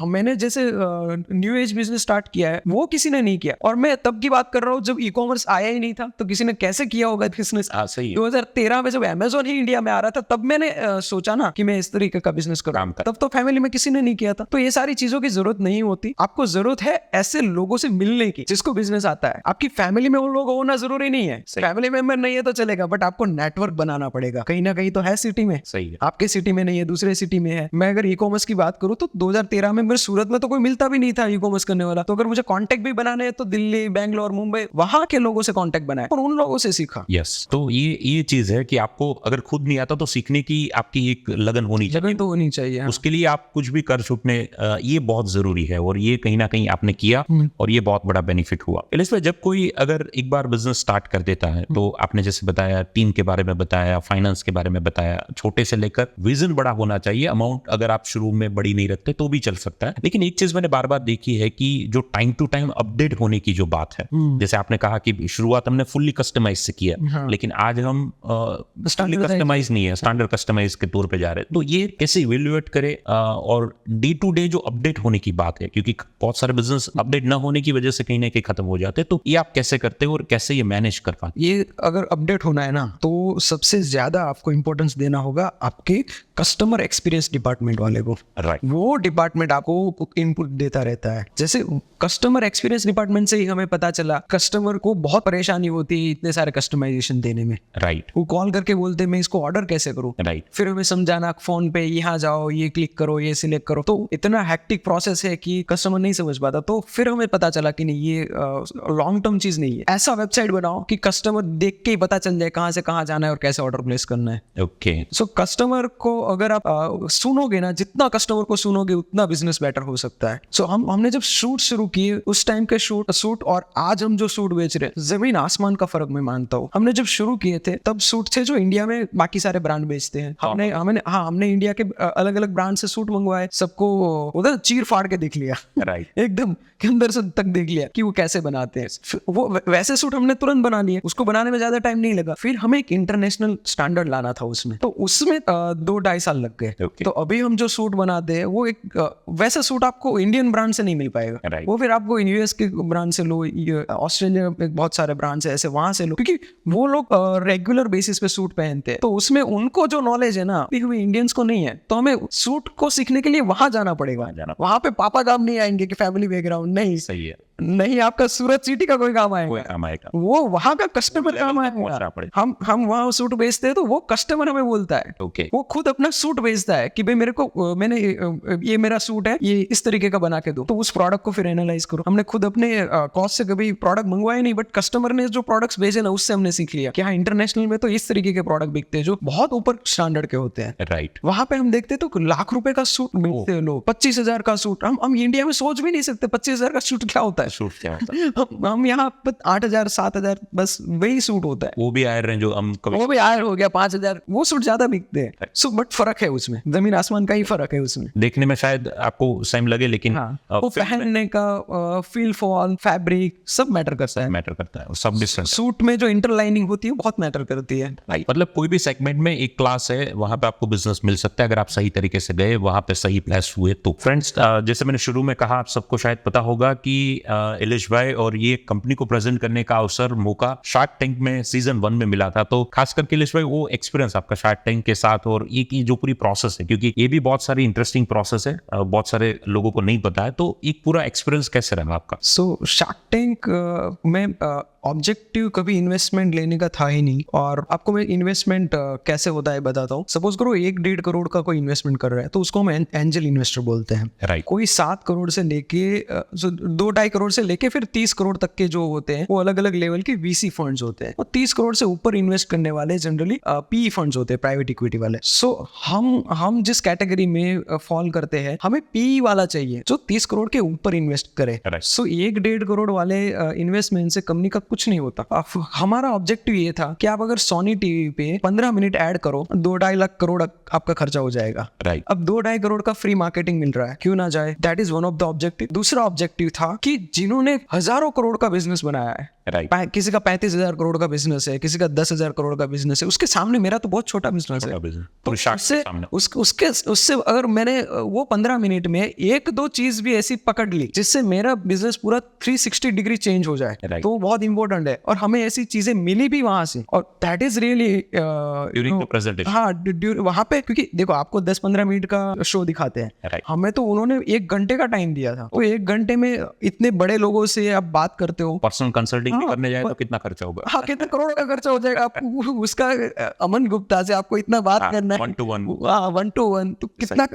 मैंने जैसे न्यू एज बिजनेस स्टार्ट किया है, वो किसी ने नहीं किया। और मैं तब की बात कर रहा हूँ जब ई कॉमर्स आया ही नहीं था, तो किसी ने कैसे किया होगा बिजनेस। 2013 में जब अमेजोन ही इंडिया में आ रहा था, तब मैंने सोचा ना कि मैं इस तरीके का बिजनेस करूँ, तब तो फैमिली में किसी ने नहीं किया था। तो ये सारी चीजों की जरूरत नहीं होती, आपको जरूरत है ऐसे लोगों से मिलने की जिसको बिजनेस आता है। आपकी फैमिली में वो लोग होना जरूरी नहीं है, फैमिली मेंबर नहीं है तो चलेगा, बट आपको नेटवर्क बनाना पड़ेगा। कहीं ना कहीं तो है सिटी में, सही है, आपके सिटी में नहीं है, दूसरे सिटी में है। मैं अगर ई कॉमर्स की बात करूं तो 2013 में मेरे सूरत में तो कोई मिलता भी नहीं था ई कॉमर्स करने वाला। तो अगर मुझे कांटेक्ट भी बनाने हैं तो दिल्ली, बैंगलोर, मुंबई, वहां के लोगों से कांटेक्ट बनाए और उन लोगों से सीखा। यस, तो ये चीज है कि आपको अगर खुद नहीं आता तो सीखने की आपकी एक लगन होनी चाहिए, तो होनी चाहिए। उसके लिए आप कुछ भी कर छुटने, ये बहुत जरूरी है, और ये कहीं ना कहीं आपने किया और ये बहुत बड़ा बेनिफिट हुआ। इसलिए जब कोई अगर एक बार बिजनेस स्टार्ट कर देता है, तो आपने जैसे बताया टीम के बारे में बताया, फाइनेंस के बारे में बताया, छोटे से लेकर विजन बड़ा होना चाहिए। अमाउंट अगर आप शुरू में बड़ी नहीं रखते तो भी चल सकता है। लेकिन एक चीज मैंने बार बार देखी है कि जो टाइम टू टाइम अपडेट होने की जो बात है, जैसे आपने कहा कि शुरुआत हमने फुल्ली कस्टमाइज से किया, लेकिन आज हम कस्टमाइज नहीं है, स्टैंडर्ड कस्टमाइज के तौर पे जा रहे हैं। तो ये कैसे इवेल्युएट करे, और डे टू डे जो अपडेट होने की बात है, क्योंकि बहुत सारे बिजनेस अपडेट ना होने की वजह से कहीं ना कहीं खत्म हो जाते हैं, तो ये आप कैसे करते हो और कैसे ये मैनेज कर पाते? ये अगर अपडेट होना है ना, तो सबसे ज्यादा आपको इंपॉर्टेंस देना होगा आपके कस्टमर एक्सपीरियंस डिपार्टमेंट वाले को। राइट, वो डिपार्टमेंट आपको इनपुट देता रहता है। जैसे कस्टमर एक्सपीरियंस डिपार्टमेंट से ही हमें पता चला कस्टमर को बहुत परेशानी होती है इतने सारे कस्टमाइजेशन देने में। राइट, वो कॉल करके बोलते मैं इसको ऑर्डर कैसे करूं, राइट, फिर हमें समझाना फोन पे, यहाँ जाओ, ये क्लिक करो, ये सिलेक्ट करो। तो इतना हैक्टिक प्रोसेस है कि कस्टमर नहीं समझ पाता। तो फिर हमें पता चला कि नहीं, ये लॉन्ग टर्म चीज नहीं है। ऐसा वेबसाइट बनाओ कि कस्टमर देख के ही पता चल जाए कहाँ से कहाँ जाना है और कैसे ऑर्डर प्लेस करना है। ओके, सो कस्टमर को अगर आप सुनोगे ना, जितना कस्टमर को सुनोगे उतना बिजनेस बेटर हो सकता है। सो हमने जब शूट शुरू किए, उस टाइम के सूट और आज हम जो सूट बेच रहे हैं, जमीन आसमान का फर्क मैं मानता हूँ। हमने जब शुरू किए थे तब सूट थे जो इंडिया में बाकी सारे ब्रांड बेचते हैं। हमने इंडिया के अलग अलग ब्रांड से सूट मंगवाए, सबको उधर चीर फाड़ के देख लिया, राइट, एकदम के अंदर से तक देख लिया कि वो कैसे बनाते हैं। वो वैसे सूट हमने तुरंत बना लिए, उसको बनाने में ज्यादा टाइम नहीं लगा। फिर हमें एक इंटरनेशनल स्टैंडर्ड लाना था उसमें, तो उसमें 2-2.5 साल लग गए। तो अभी हम जो सूट बनाते हैं वो एक वैसा सूट आपको इंडियन ब्रांड से नहीं मिल पाएगा। वो फिर आपको यूएस के ब्रांड से लो, ऑस्ट्रेलिया में बहुत सारे ब्रांड्स है ऐसे, वहां से लो, क्योंकि वो लोग रेगुलर बेसिस पे सूट पहनते हैं। तो उसमें उनको जो नॉलेज है ना, अभी हमें इंडियंस को नहीं है। तो हमें सूट को सीखने के लिए वहां जाना पड़ेगा। वहां पे पापा काम नहीं आएंगे कि फैमिली बैकग्राउंड नहीं, सही है, नहीं आपका सूरत सिटी का कोई काम आएगा, वो वहां का कस्टमर काम आएगा। हम वहां सूट बेचते हैं तो वो कस्टमर हमें बोलता है, वो खुद अपना सूट बेचता है कि भाई मेरे को, मैंने ये मेरा सूट है, ये इस तरीके का बना के दो। तो उस प्रोडक्ट को फिर एनालाइज करो। हमने खुद अपने कॉस्ट से कभी प्रोडक्ट मंगवाए नहीं, बट कस्टमर ने जो प्रोडक्ट्स भेजे ना, उससे हमने सीख लिया कि हाँ, इंटरनेशनल में तो इस तरीके के प्रोडक्ट बिकते हैं जो बहुत ऊपर स्टैंडर्ड के होते हैं। राइट, वहां पे हम देखते तो लाख रुपए का सूट मिलते हैं लोग, 25,000 का सूट। हम इंडिया में सोच भी नहीं सकते 25,000 का सूट क्या होता है। सूट क्या होता है? हम यहाँ 8,000 7,000 बस वही सूट होता है। वो भी आयर हैं जो हम वो भी आयर हो गया 5,000, वो सूट ज्यादा बिकते हैं। सो बट फर्क है उसमें, जमीन आसमान का ही फर्क है उसमें। देखने में शायद आपको सेम लगे, लेकिन वो पहनने का फील फॉल, फैब्रिक सब मैटर करता है, सब डिफरेंट। सूट में जो इंटरलाइनिंग होती है बहुत मैटर करती है। मतलब कोई भी सेगमेंट में एक क्लास है, वहां पे आपको बिजनेस मिल सकता है अगर आप सही तरीके से गए, वहां पे सही प्लेस हुए तो। फ्रेंड्स, जैसे मैंने शुरू में कहा, आप सबको शायद पता होगा कि इलिश भाई और ये कंपनी को प्रेजेंट करने का अवसर, मौका शार्क टैंक में सीजन 1 में मिला था। तो खास करके इलिश भाई, वो एक्सपीरियंस आपका शार्क टैंक के साथ और ये की जो पूरी प्रोसेस है, क्योंकि ये भी बहुत सारी इंटरेस्टिंग प्रोसेस है, बहुत सारे लोगों को नहीं पता है, तो एक पूरा एक्सपीरियंस कैसे रहा आपका? सो शार्क टैंक में ऑब्जेक्टिव कभी इन्वेस्टमेंट लेने का था ही नहीं। और आपको मैं इन्वेस्टमेंट कैसे होता है बताता हूँ। सपोज करो 1-1.5 करोड़ का कोई इन्वेस्टमेंट कर रहा है तो उसको हम एंजल इन्वेस्टर बोलते हैं। Right. कोई 7 करोड़ से लेके 2-2.5 करोड़ से लेके फिर 30 करोड़ तक के जो होते हैं वो अलग अलग लेवल के वीसी फंड्स होते हैं। और 30 करोड़ से ऊपर इन्वेस्ट करने वाले जनरली पीई फंड्स होते हैं, प्राइवेट इक्विटी वाले। सो हम जिस कैटेगरी में फॉल करते हैं, हमें पीई वाला चाहिए जो 30 करोड़ के ऊपर इन्वेस्ट करे। Right. सो 1-1.5 करोड़ वाले इन्वेस्टमेंट से कंपनी का कुछ नहीं होता। हमारा ऑब्जेक्टिव ये था कि आप अगर सोनी टीवी पे 15 मिनट ऐड करो 2-2.5 लाख करोड़ आपका खर्चा हो जाएगा। Right. अब 2-2.5 करोड़ का फ्री मार्केटिंग मिल रहा है, क्यों ना जाए। That is one of the objective. दूसरा ऑब्जेक्टिव था कि जिन्होंने हजारों करोड़ का बिजनेस बनाया है, Right. किसी का 35,000 करोड़ का बिजनेस है, किसी का 10,000 करोड़ का बिजनेस है, उसके सामने मेरा तो बहुत छोटा बिजनेस है। तो उससे अगर मैंने वो 15 मिनट में 1-2 चीज भी ऐसी पकड़ ली जिससे मेरा बिजनेस पूरा 360 डिग्री चेंज हो जाए, Right. तो वो बहुत इंपॉर्टेंट है। और हमें ऐसी चीजें मिली भी वहां से, और that is really during the presentation. हाँ, वहां पे, क्योंकि देखो आपको 10-15 मिनट का शो दिखाते हैं, Right. हमें तो उन्होंने 1 घंटे का टाइम दिया था। वो 1 घंटे में इतने बड़े लोगों से आप बात करते हो, पर्सनल कंसल्टिंग भी करने जाए तो कितना खर्चा होगा? हाँ, कितने करोड़ का खर्चा हो जाएगा आपको। उसका अमन गुप्ता से आपको इतना बात करना है 1-to-1। हाँ, 1-to-1 तो कितना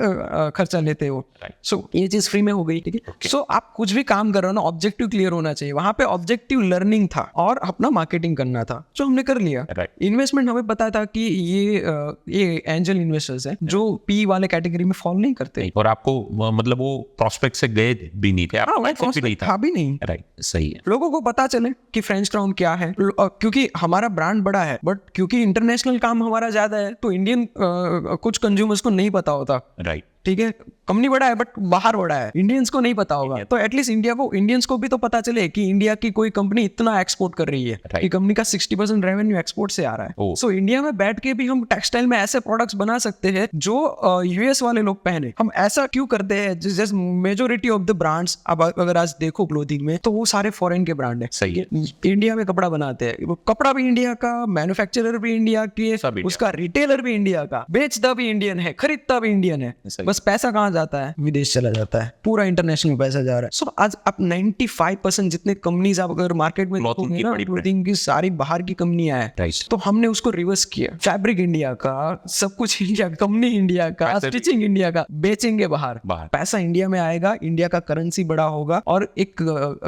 खर्चा लेते हो। Right. सो ये चीज फ्री में हो गई, ठीक है। सो आप कुछ भी काम कर रहे हो ना, ऑब्जेक्टिव क्लियर होना चाहिए। वहां पे ऑब्जेक्टिव लर्निंग था और अपना मार्केटिंग करना था, जो हमने कर लिया। Right. इन्वेस्टमेंट हमें पता था कि ये एंजल इन्वेस्टर्स हैं जो पी वाले कैटेगरी में फॉल नहीं करते। और आपको मतलब वो प्रोस्पेक्ट से गए भी नहीं थे, हाँ, आपको mindset भी नहीं था। था भी नहीं। राइट, सही है। लोगों को पता चले कि फ्रेंच क्राउन क्या है, क्योंकि हमारा ब्रांड बड़ा है, बट क्योंकि इंटरनेशनल काम हमारा ज्यादा है तो इंडियन कुछ कंज्यूमर्स को नहीं पता होता। राइट, ठीक है, कंपनी बड़ा है बट बाहर बड़ा है, इंडियंस को नहीं पता होगा। तो एटलीस्ट इंडियंस को भी तो पता चले कि इंडिया की कोई कंपनी इतना एक्सपोर्ट कर रही है, कि कंपनी का 60% रेवेन्यू एक्सपोर्ट से आ रहा है। सो इंडिया में बैठ के भी हम टेक्सटाइल में ऐसे प्रोडक्ट्स बना सकते हैं जो यूएस वाले लोग पहने। हम ऐसा क्यों करते हैं? जैसे मेजोरिटी ऑफ द ब्रांड्स अब अगर आज देखो क्लोथिंग में, तो वो सारे फॉरेन के ब्रांड है। सही है। इंडिया में कपड़ा बनाते हैं, कपड़ा भी इंडिया का, मैन्युफैक्चरर भी इंडिया की, उसका रिटेलर भी इंडिया का, बेचता भी इंडियन है, खरीदता भी इंडियन है। बस पैसा कहाँ जाता है? विदेश चला जाता है, पूरा इंटरनेशनल पैसा जा रहा है। सो आज आप 95% जितने कंपनीज आप अगर मार्केट में देखोगे ना, क्लोथिंग की सारी बाहर की कंपनियां हैं। तो हमने उसको रिवर्स किया, फैब्रिक इंडिया का, सब कुछ इंडिया, कंपनी इंडिया का, स्टिचिंग इंडिया का, बेचेंगे बाहर, पैसा इंडिया में आएगा, इंडिया का करेंसी बड़ा होगा और एक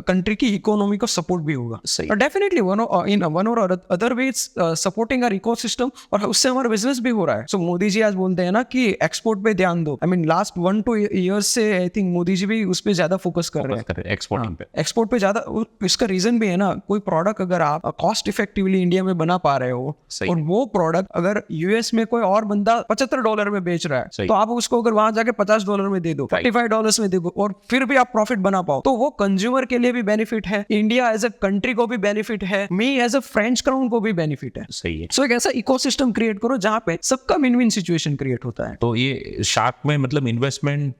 कंट्री की इकोनॉमी को सपोर्ट भी होगा। डेफिनेटली वन और other ways supporting our ecosystem, और उससे हमारा बिजनेस भी हो रहा है। सो मोदी जी आज बोलते हैं ना कि एक्सपोर्ट पे ध्यान दो। आई मीन लास्ट 1-2 ईयर्स से आई थिंक मोदी जी भी उस पे ज्यादा फोकस कर रहे हैं, एक्सपोर्टिंग पे। एक्सपोर्ट पे ज्यादा। इसका रीजन भी है ना, कोई प्रोडक्ट अगर आप कॉस्ट इफेक्टिवली इंडिया में बना पा रहे हो, और वो प्रोडक्ट अगर यूएस में कोई और बंदा $75 में बेच रहा है, तो आप उसको अगर वहां जाके $50 में दे दो, $45 में दे दो, और फिर भी आप प्रॉफिट बना पाओ, तो वो कंज्यूमर के लिए भी बेनिफिट है, इंडिया एज अ कंट्री को भी बेनिफिट है, me as a French Crown को भी बेनिफिट है। सही है। सो एक ऐसा इकोसिस्टम क्रिएट करो जहां पे सबका विन विन सिचुएशन क्रिएट होता है। तो ये शार्क में मतलब इन्वेस्टमेंट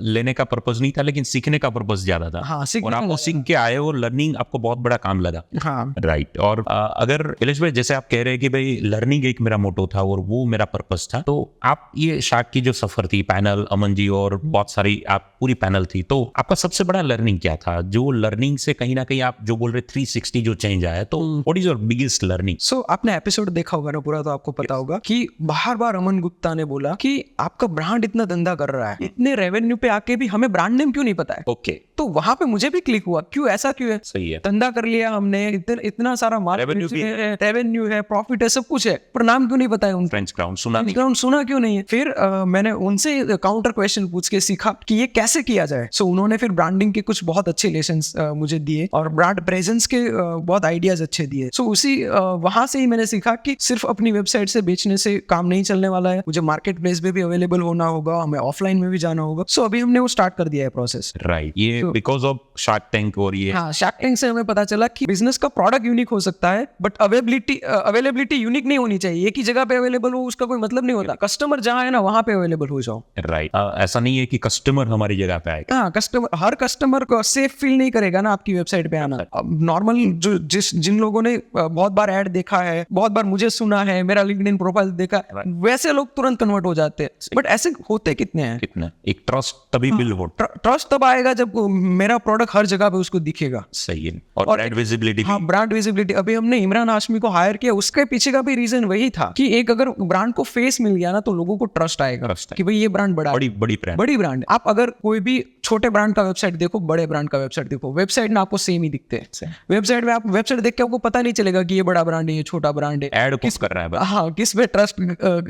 लेने का पर्पस नहीं था, लेकिन सीखने का पर्पस ज्यादा था। हाँ, और आपको सीख के आए और लर्निंग आपको बहुत बड़ा काम लगा। हाँ, राइट। और अगर इलेश भाई, जैसे आप कह रहे हैं कि भाई लर्निंग एक मेरा मोटो था और वो मेरा पर्पस था, तो आप ये शार्क की जो सफर थी, पैनल अमन जी और बहुत सारी आप पूरी पैनल थी, तो आपका सबसे बड़ा लर्निंग क्या था? जो लर्निंग से कहीं ना कहीं आप जो बोल रहे 360 जो चेंज आया, तो what is your biggest learning? So आपने एपिसोड देखा होगा ना पूरा, तो आपको पता होगा कि बार बार अमन गुप्ता ने बोला कि आपका ब्रांड इतना धंधा कर रहा है, इतने रेवेन्यू पे आके भी हमें ब्रांड नेम क्यों नहीं पता है? ओके, तो वहां पे मुझे भी क्लिक हुआ, क्यों ऐसा क्यों है? सही है। धंधा कर लिया हमने, इतना सारा रेवेन्यू है, प्रॉफिट है, सब कुछ है, पर नाम क्यों नहीं पता है? उन फ्रेंच क्राउन सुना नहीं, सुना क्यों नहीं है? फिर मैंने उनसे काउंटर क्वेश्चन पूछ के सीखा कि ये कैसे किया जाए। सो उन्होंने फिर ब्रांडिंग के कुछ बहुत अच्छे लेसन्स मुझे दिए और ब्रांड प्रेजेंस के बहुत आइडियाज अच्छे दिए। सो उसी वहां से ही मैंने सीखा कि सिर्फ अपनी वेबसाइट से बेचने से काम नहीं चलने वाला है, मुझे मार्केट प्लेस पे भी अवेलेबल होना होगा, हमें ऑफलाइन में भी जाना होगा। सो अभी हमने वो स्टार्ट कर दिया है प्रोसेस। राइट, ये बिकॉज ऑफ शार्क टैंक। और ये हाँ, शार्क टैंक से हमें पता चला कि बिजनेस का प्रोडक्ट यूनिक हो सकता है, बट अवेलेबिलिटी यूनिक नहीं होनी चाहिए। एक ही जगह पे अवेलेबल हो उसका कोई मतलब नहीं होता। कस्टमर जहां है ना, वहां पे अवेलेबल हो जाओ। राइट, ऐसा नहीं है कि कस्टमर हमारी जगह पे आएगा। हाँ, हर कस्टमर को सेफ फील नहीं करेगा ना आपकी वेबसाइट पे आना। नॉर्मल जिन लोगों ने बहुत बार ऐड देखा है, बहुत बार मुझे सुना है, मेरा लिंक्डइन प्रोफाइल देखा, वैसे लोग तुरंत कन्वर्ट हो जाते हैं। बट ऐसे होते कितने हैं? कितना एक ट्रस्ट तभी बिल्ड हो। ट्रस्ट तब आएगा जब मेरा प्रोडक्ट हर जगह पे उसको दिखेगा। सही है। और ब्रांड विजिबिलिटी। हाँ, ब्रांड विजिबिलिटी। अभी हमने इमरान हाशमी को हायर किया, उसके पीछे का भी रीजन वही था कि एक अगर ब्रांड को फेस मिल गया ना तो लोगों को ट्रस्ट आएगा कि भाई ये ब्रांड बड़ा, बड़ी ब्रांड है। आप अगर कोई भी छोटे ब्रांड का वेबसाइट देखो, बड़े ब्रांड का वेबसाइट देखो, वेबसाइट में आपको सेम ही दिखते हैं। वेबसाइट में आप वेबसाइट देख के आपको पता नहीं चलेगा कि ये बड़ा ब्रांड है, ये छोटा ब्रांड है, ऐड किस कर रहा है। हाँ, किस पे ट्रस्ट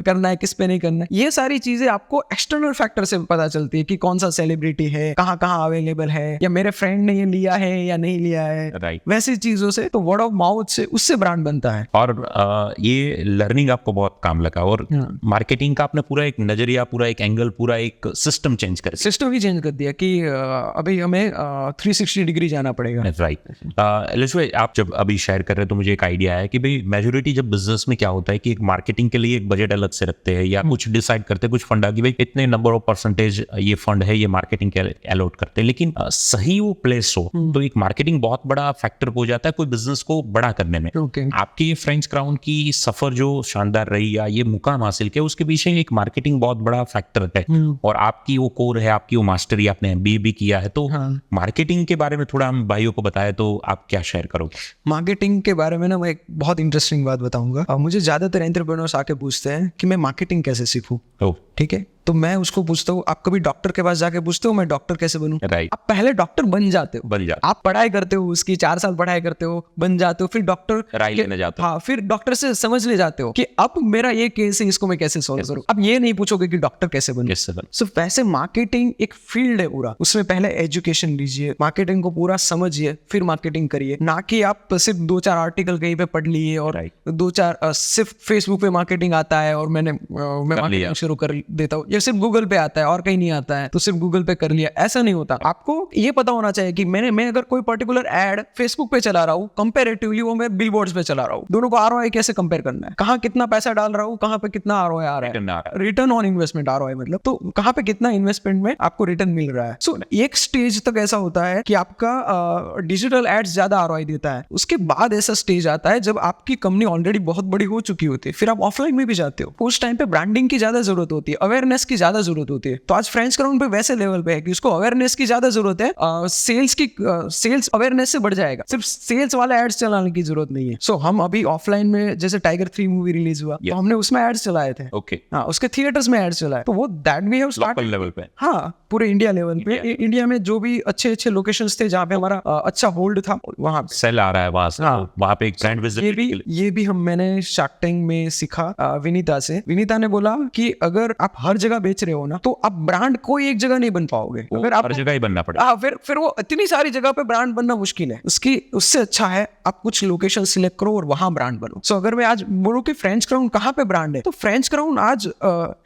करना है, किस पे नहीं करना है। ये सारी चीजें आपको एक्सटर्नल फैक्टर से पता चलती है कि कौन सा सेलिब्रिटी है, कहाँ कहाँ अवेलेबल है, या मेरे फ्रेंड ने ये लिया है या नहीं लिया है। राइट। वैसी चीजों से तो वर्ड ऑफ माउथ से उससे ब्रांड बनता है। और ये लर्निंग आपको बहुत काम लगा और मार्केटिंग का आपने पूरा एक नजरिया, पूरा एक एंगल, पूरा एक सिस्टम चेंज कर दिया कि अभी हमें 360 डिग्री जाना पड़ेगा। राइट। आप जब अभी शेयर कर रहे हैं तो मुझे एक आइडिया है कि भाई मेजोरिटी जब बिजनेस में क्या होता है कि एक मार्केटिंग के लिए एक बजट अलग से रखते हैं या कुछ डिसाइड करते हैं, कुछ फंड कि भाई इतने नंबर ऑफ परसेंटेज ये फंड है, ये मार्केटिंग के अलॉट करते हैं। लेकिन सही वो प्लेस हो तो एक मार्केटिंग बहुत बड़ा फैक्टर हो जाता है कोई बिजनेस को बड़ा करने में। आपकी फ्रेंच क्राउन की सफर जो शानदार रही या ये मुकाम हासिल किया, उसके पीछे एक मार्केटिंग बहुत बड़ा फैक्टर है। और आपकी वो कोर है, आपकी वो मास्टरी, आपने MBA भी किया है। तो मार्केटिंग के बारे में थोड़ा हम भाइयों को बताए तो आप क्या शेयर करोगे? मार्केटिंग के बारे में ना मैं एक बहुत इंटरेस्टिंग बात बताऊंगा। मुझे ज्यादातर एंटरप्रेन्योर्स आके पूछते हैं कि मैं मार्केटिंग कैसे सीखूं। ठीक है, तो मैं उसको पूछता हूँ, आप कभी डॉक्टर के पास जाके पूछते हो मैं डॉक्टर कैसे बनूं? राइट। आप पहले डॉक्टर बन जाते हो, आप पढ़ाई करते हो, उसकी 4 साल पढ़ाई करते हो, बन जाते हो, फिर डॉक्टर राय लेने जाते हो। हाँ, फिर डॉक्टर से समझने जाते हो कि अब मेरा ये केस है, इसको मैं कैसे सॉल्व करूं। अब ये नहीं पूछोगे कि डॉक्टर कैसे बनूं। सो वैसे मार्केटिंग एक फील्ड है पूरा, उसमें पहले एजुकेशन लीजिए, मार्केटिंग को पूरा समझिए, फिर मार्केटिंग करिए। ना कि आप सिर्फ 2-4 आर्टिकल कहीं पे पढ़ लिए और 2-4 सिर्फ फेसबुक पे मार्केटिंग आता है और मैं मार्केटिंग शुरू कर देता हूँ, या सिर्फ गूगल पे आता है और कहीं नहीं आता है तो सिर्फ गूगल पे कर लिया। ऐसा नहीं होता। आपको ये पता होना चाहिए कि मैं अगर कोई पर्टिकुलर एड फेसबुक पे चला रहा हूँ, कंपैरेटिवली वो मैं बिलबोर्ड्स पे चला रहा हूँ, दोनों को ROI कैसे कंपेयर करना है, कहाँ कितना पैसा डाल रहा हूँ, कहाँ पे कितना ROI आ रहा है, रिटर्न ऑन इन्वेस्टमेंट ROI मतलब, तो कहाँ पे कितना इन्वेस्टमेंट में आपको रिटर्न मिल रहा है। सो एक स्टेज तक ऐसा होता है कि आपका डिजिटल एड्स ज्यादा ROI देता है। उसके बाद ऐसा स्टेज आता है जब आपकी कंपनी ऑलरेडी बहुत बड़ी हो चुकी होती है, फिर आप ऑफलाइन में भी जाते हो। उस टाइम पे ब्रांडिंग की ज्यादा जरूरत होती है, अवेयरनेस की ज्यादा जरूरत होती है। तो आज फ्रेंच क्राउन पे वैसे लेवल पे है कि उसको अवेयरनेस की ज्यादा जरूरत है। सेल्स अवेयरनेस से बढ़ जाएगा, सिर्फ सेल्स वाला एड्स चलाने की जरूरत नहीं है। सो हम अभी ऑफलाइन में जैसे टाइगर 3 मूवी रिलीज हुआ तो हमने उसमें एड्स चलाए थे। हाँ, उसके थिएटर्स में एड्स चलाए, तो वो that we have start level पे। हाँ, पूरे इंडिया लेवल पे। इंडिया में जो भी अच्छे लोकेशंस थे जहाँ पे हमारा अच्छा होल्ड था, वहाँ सेल आ रहा है वहां से। हाँ, वहाँ पे एक ब्रांड विजिबिलिटी। ये भी मैंने शार्क टैंक में सीखा विनीता से। विनीता ने बोला कि अगर आप हर जगह बेच रहे हो ना तो आप ब्रांड कोई एक जगह नहीं बन पाओगे, अगर आप हर जगह ही बनना पड़ेगा। फिर वो इतनी सारी जगह पे ब्रांड बनना मुश्किल है। उससे अच्छा है आप कुछ लोकेशन सिलेक्ट करो और वहां ब्रांड बनो। सो अगर मैं आज बोलूं कि फ्रेंच क्राउन कहाँ पे ब्रांड है, तो फ्रेंच क्राउन आज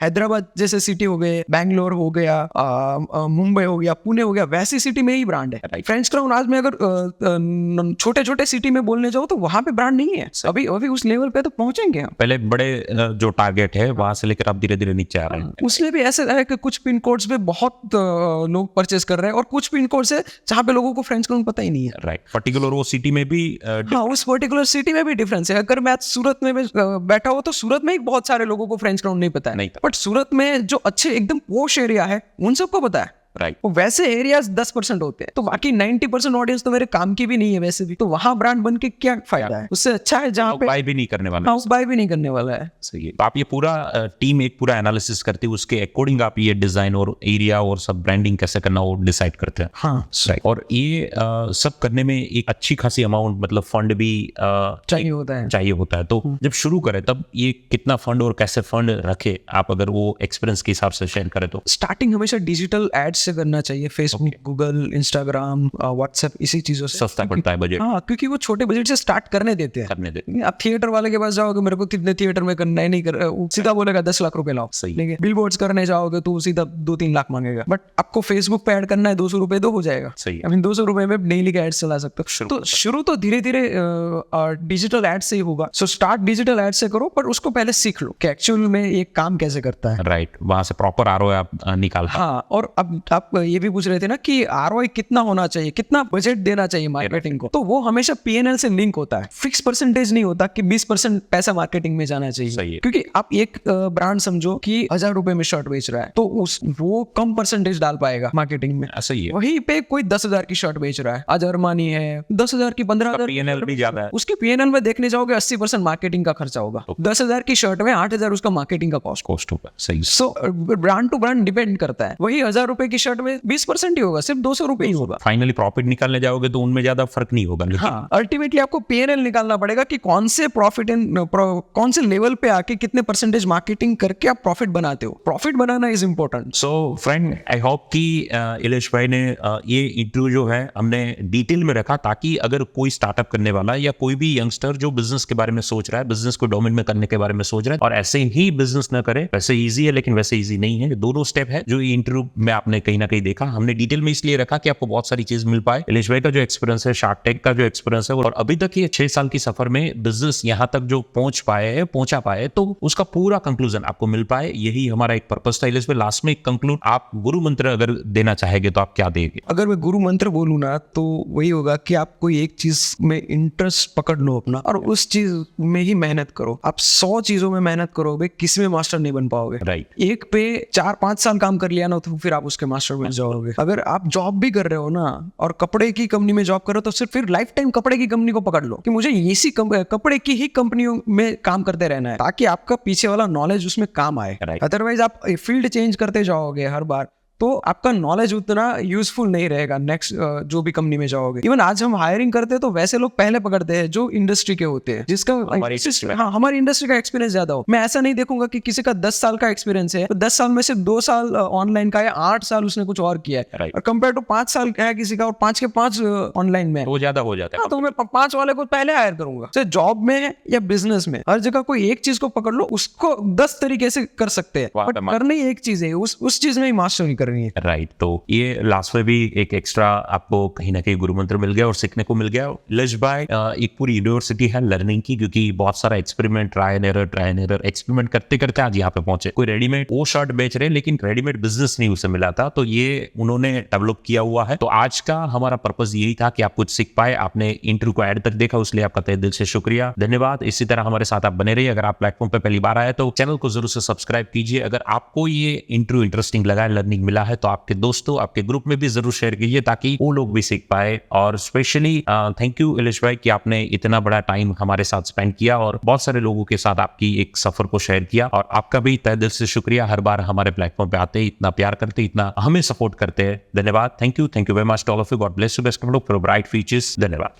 हैदराबाद जैसे सिटी हो गए, बैंगलोर हो गया, मुंबई हो गया, पुणे हो गया, वैसी सिटी में ही ब्रांड है। फ्रेंच क्राउन आज में अगर छोटे सिटी में बोलने जाओ तो वहां पे ब्रांड नहीं है। अभी उस लेवल पे तो पहुंचेंगे हम। पहले बड़े जो टारगेट है वहां से लेकर आप धीरे धीरे नीचे आ रहे हैं। उसमें भी ऐसा है कि कुछ पिन कोड्स पे बहुत लोग परचेस कर रहे हैं और कुछ पिन कोड से जहाँ पे लोगों को फ्रेंच क्राउन पता ही नहीं है। राइट। पर्टिकुलर वो सिटी में भी हाँ, उस पर्टिकुलर सिटी में भी डिफरेंस है। अगर मैं सूरत में बैठा हो तो सूरत में ही बहुत सारे लोगों को फ्रेंच क्राउन नहीं पता है, बट सूरत में जो अच्छे एकदम पोश एरिया है उन सबको पता है। राइट। वैसे एरियाज 10% होते हैं, तो बाकी 90% ऑडियंस तो मेरे काम की भी नहीं है वैसे भी, तो वहां ब्रांड बन के क्या फायदा है। उससे अच्छा है जहाँ पे बाय भी नहीं करने वाला। हाँ, बाय भी नहीं करने वाला है। सही है। तो आप ये पूरा टीम एक पूरा एनालिसिस करते हैं, उसके अकॉर्डिंग आप ये डिजाइन और एरिया और सब ब्रांडिंग कैसे करना वो डिसाइड करते हैं। हाँ, राइट। और ये सब करने में एक अच्छी खासी अमाउंट मतलब फंड भी चाहिए होता है। तो जब शुरू करें तब ये कितना फंड और कैसे फंड रखे आप, अगर वो एक्सपीरियंस के हिसाब से शेयर करें तो? स्टार्टिंग हमेशा डिजिटल एड्स से करना चाहिए, फेसबुक, गूगल, इंस्टाग्राम, व्हाट्सएप, इसी चीजों से। सस्ता पड़ता है बजट। हाँ, क्योंकि वो छोटे बजट से स्टार्ट करने देते हैं। आप थिएटर वाले के पास जाओगे, मेरे को कितने थिएटर में करना है, नहीं कर, सीधा बोलेगा 10 लाख रुपए लाओ। सही। बिलबोर्ड्स करने जाओगे तो सीधा 2-3 लाख मांगेगा, बट आपको फेसबुक पे ऐड करना है 200 रुपए दो हो जाएगा। सही। 200 रुपए में डेली का एड्स चला सकते हो। तो शुरू तो धीरे धीरे डिजिटल एड से ही होगा। सो स्टार्ट डिजिटल एड से करो, पर उसको पहले सीख लो कि एक्चुअल में ये काम कैसे करता है। राइट। वहां से प्रॉपर ROI आप निकाल। हाँ, और अब आप ये भी पूछ रहे थे ना कि ROI कितना होना चाहिए, कितना बजट देना चाहिए मार्केटिंग को, तो वो हमेशा PNL से लिंक होता है। फिक्स परसेंटेज नहीं होता कि 20% पैसा मार्केटिंग में जाना सही चाहिए, है। क्योंकि आप एक ब्रांड समझो कि 1000 रुपए में शर्ट बेच रहा है, तो वो कम परसेंटेज डाल पाएगा मार्केटिंग में। ऐसा ही है। वहीं पे कोई 10,000 की शर्ट बेच रहा है, आज अरमानी है 10,000 की, 15,000 PNL भी ज्यादा है। उसके PNL में देखने जाओगे 80% मार्केटिंग का खर्चा होगा। 10,000 की शर्ट में 8,000 उसका मार्केटिंग का कॉस्ट होगा। सही। So brand to brand depend करता है। वही 1000 रुपए की शर्ट में 20% ही होगा, सिर्फ 200 रुपए ही होगा। फाइनली प्रॉफिट निकालने जाओगे तो उनमें ज्यादा फर्क नहीं होगा, लेकिन हाँ, अल्टीमेटली आपको PNL निकालना पड़ेगा कि कौन से कौन से लेवल पे आके कितने परसेंटेज मार्केटिंग करके आप प्रॉफिट बनाते हो। Profit banana is important. So friend, I hope कि इलेश भाई ने ये इंटरव्यू जो है हमने डिटेल में रखा, ताकि अगर कोई स्टार्टअप करने वाला या कोई भी यंगस्टर जो बिजनेस के बारे में सोच रहा है, बिजनेस को डोमेन में करने के बारे में सोच रहा है और ऐसे ही बिजनेस न करे, वैसे इजी है लेकिन वैसे इजी नहीं है। दोनों स्टेप है जो ये इंटरव्यू में आपने कहीं ना कहीं देखा। हमने डिटेल में इसलिए रखा कि आपको बहुत सारी चीज मिल पाए। इलेश भाई का जो एक्सपीरियंस है, शार्क टैंक का जो एक्सपीरियंस है, और अभी तक ये 6 साल की सफर में बिजनेस यहाँ तक जो पहुंचा पाए, तो उसका पूरा कंक्लूजन आपको मिल पाए, यही हमारा एक पर्पस था। इलेश भाई, लास्ट में कंक्लूड आप गुरु मंत्र अगर देना चाहेंगे तो आप क्या देंगे? अगर मैं गुरु मंत्र बोलूँ ना, तो वही होगा कि आप कोई एक चीज में इंटरेस्ट पकड़ लो अपना और उस चीज में ही मेहनत करो। आप 100 चीजों में मेहनत करोगे, किसी में मास्टर नहीं बन पाओगे। राइट। एक पे 4-5 साल काम कर लिया ना, तो फिर आप उसके मास्टर बन जाओगे। अगर आप जॉब भी कर रहे हो ना और कपड़े की कंपनी में जॉब कर रहे हो, तो सिर्फ फिर लाइफ टाइम कपड़े की कंपनी को पकड़ लो कि मुझे इसी कपड़े की ही कंपनियों में काम करते रहना है, ताकि आपका पीछे वाला नॉलेज उसमें काम आए। Right. अदरवाइज आप फील्ड चेंज करते जाओगे हर बार, तो आपका नॉलेज उतना यूजफुल नहीं रहेगा नेक्स्ट जो भी कंपनी में जाओगे। इवन आज हम हायरिंग करते हैं तो वैसे लोग पहले पकड़ते हैं जो इंडस्ट्री के होते हैं, जिसका हमारी इंडस्ट्री का एक्सपीरियंस ज्यादा हो। मैं ऐसा नहीं देखूंगा कि किसी का 10 साल का एक्सपीरियंस है तो 10 साल में से 2 साल ऑनलाइन का है, 8 साल उसने कुछ और किया है, Right. और कंपेयर टू 5 साल है किसी का और 5 के 5 ऑनलाइन में है, वो ज्यादा हो जाता है। हाँ, तो मैं 5 वाले को पहले हायर करूंगा। चाहे जॉब में है या बिजनेस में, हर जगह कोई एक चीज को पकड़ लो, उसको 10 तरीके से कर सकते हैं, बट करनी एक चीज है, उस चीज में ही मास्टरी करनी है। राइट। तो ये लास्ट में भी एक एक्स्ट्रा आपको कहीं ना कहीं गुरु मंत्र मिल गया और सीखने को मिल गया। इलेश भाई, एक पूरी यूनिवर्सिटी है लर्निंग की, क्योंकि बहुत सारा experiment, try and error experiment करते करते आज यहाँ पे पहुंचे। कोई रेडीमेड वो शर्ट बेच रहे, लेकिन रेडीमेड बिजनेस नहीं उसे मिला था, तो ये उन्होंने डेवलप किया हुआ है। तो आज का हमारा पर्पस यही था कि आप कुछ सीख पाए। आपने इंटरव्यू को एड तक देखा, उसलिए आपका तहे दिल से शुक्रिया, धन्यवाद। इसी तरह हमारे साथ आप बने रहिए। अगर आप प्लेटफॉर्म पे पहली बार आए तो चैनल को जरूर से सब्सक्राइब कीजिए। अगर आपको ये इंटरव्यू इंटरेस्टिंग लगा है, लर्निंग मिला है, तो आपके दोस्तों, आपके ग्रुप में भी जरूर शेयर कीजिए, ताकि वो लोग भी सीख पाए। और स्पेशली थैंक यू इलेश भाई कि आपने इतना बड़ा टाइम हमारे साथ स्पेंड किया और बहुत सारे लोगों के साथ आपकी एक सफर को शेयर किया। और आपका भी तहे दिल से शुक्रिया, हर बार हमारे प्लेटफॉर्म पे आते, इतना प्यार करते, इतना हमें सपोर्ट करते हैं। धन्यवाद। Thank you very much to all of you. God bless you, best of luck for bright futures. धन्यवाद।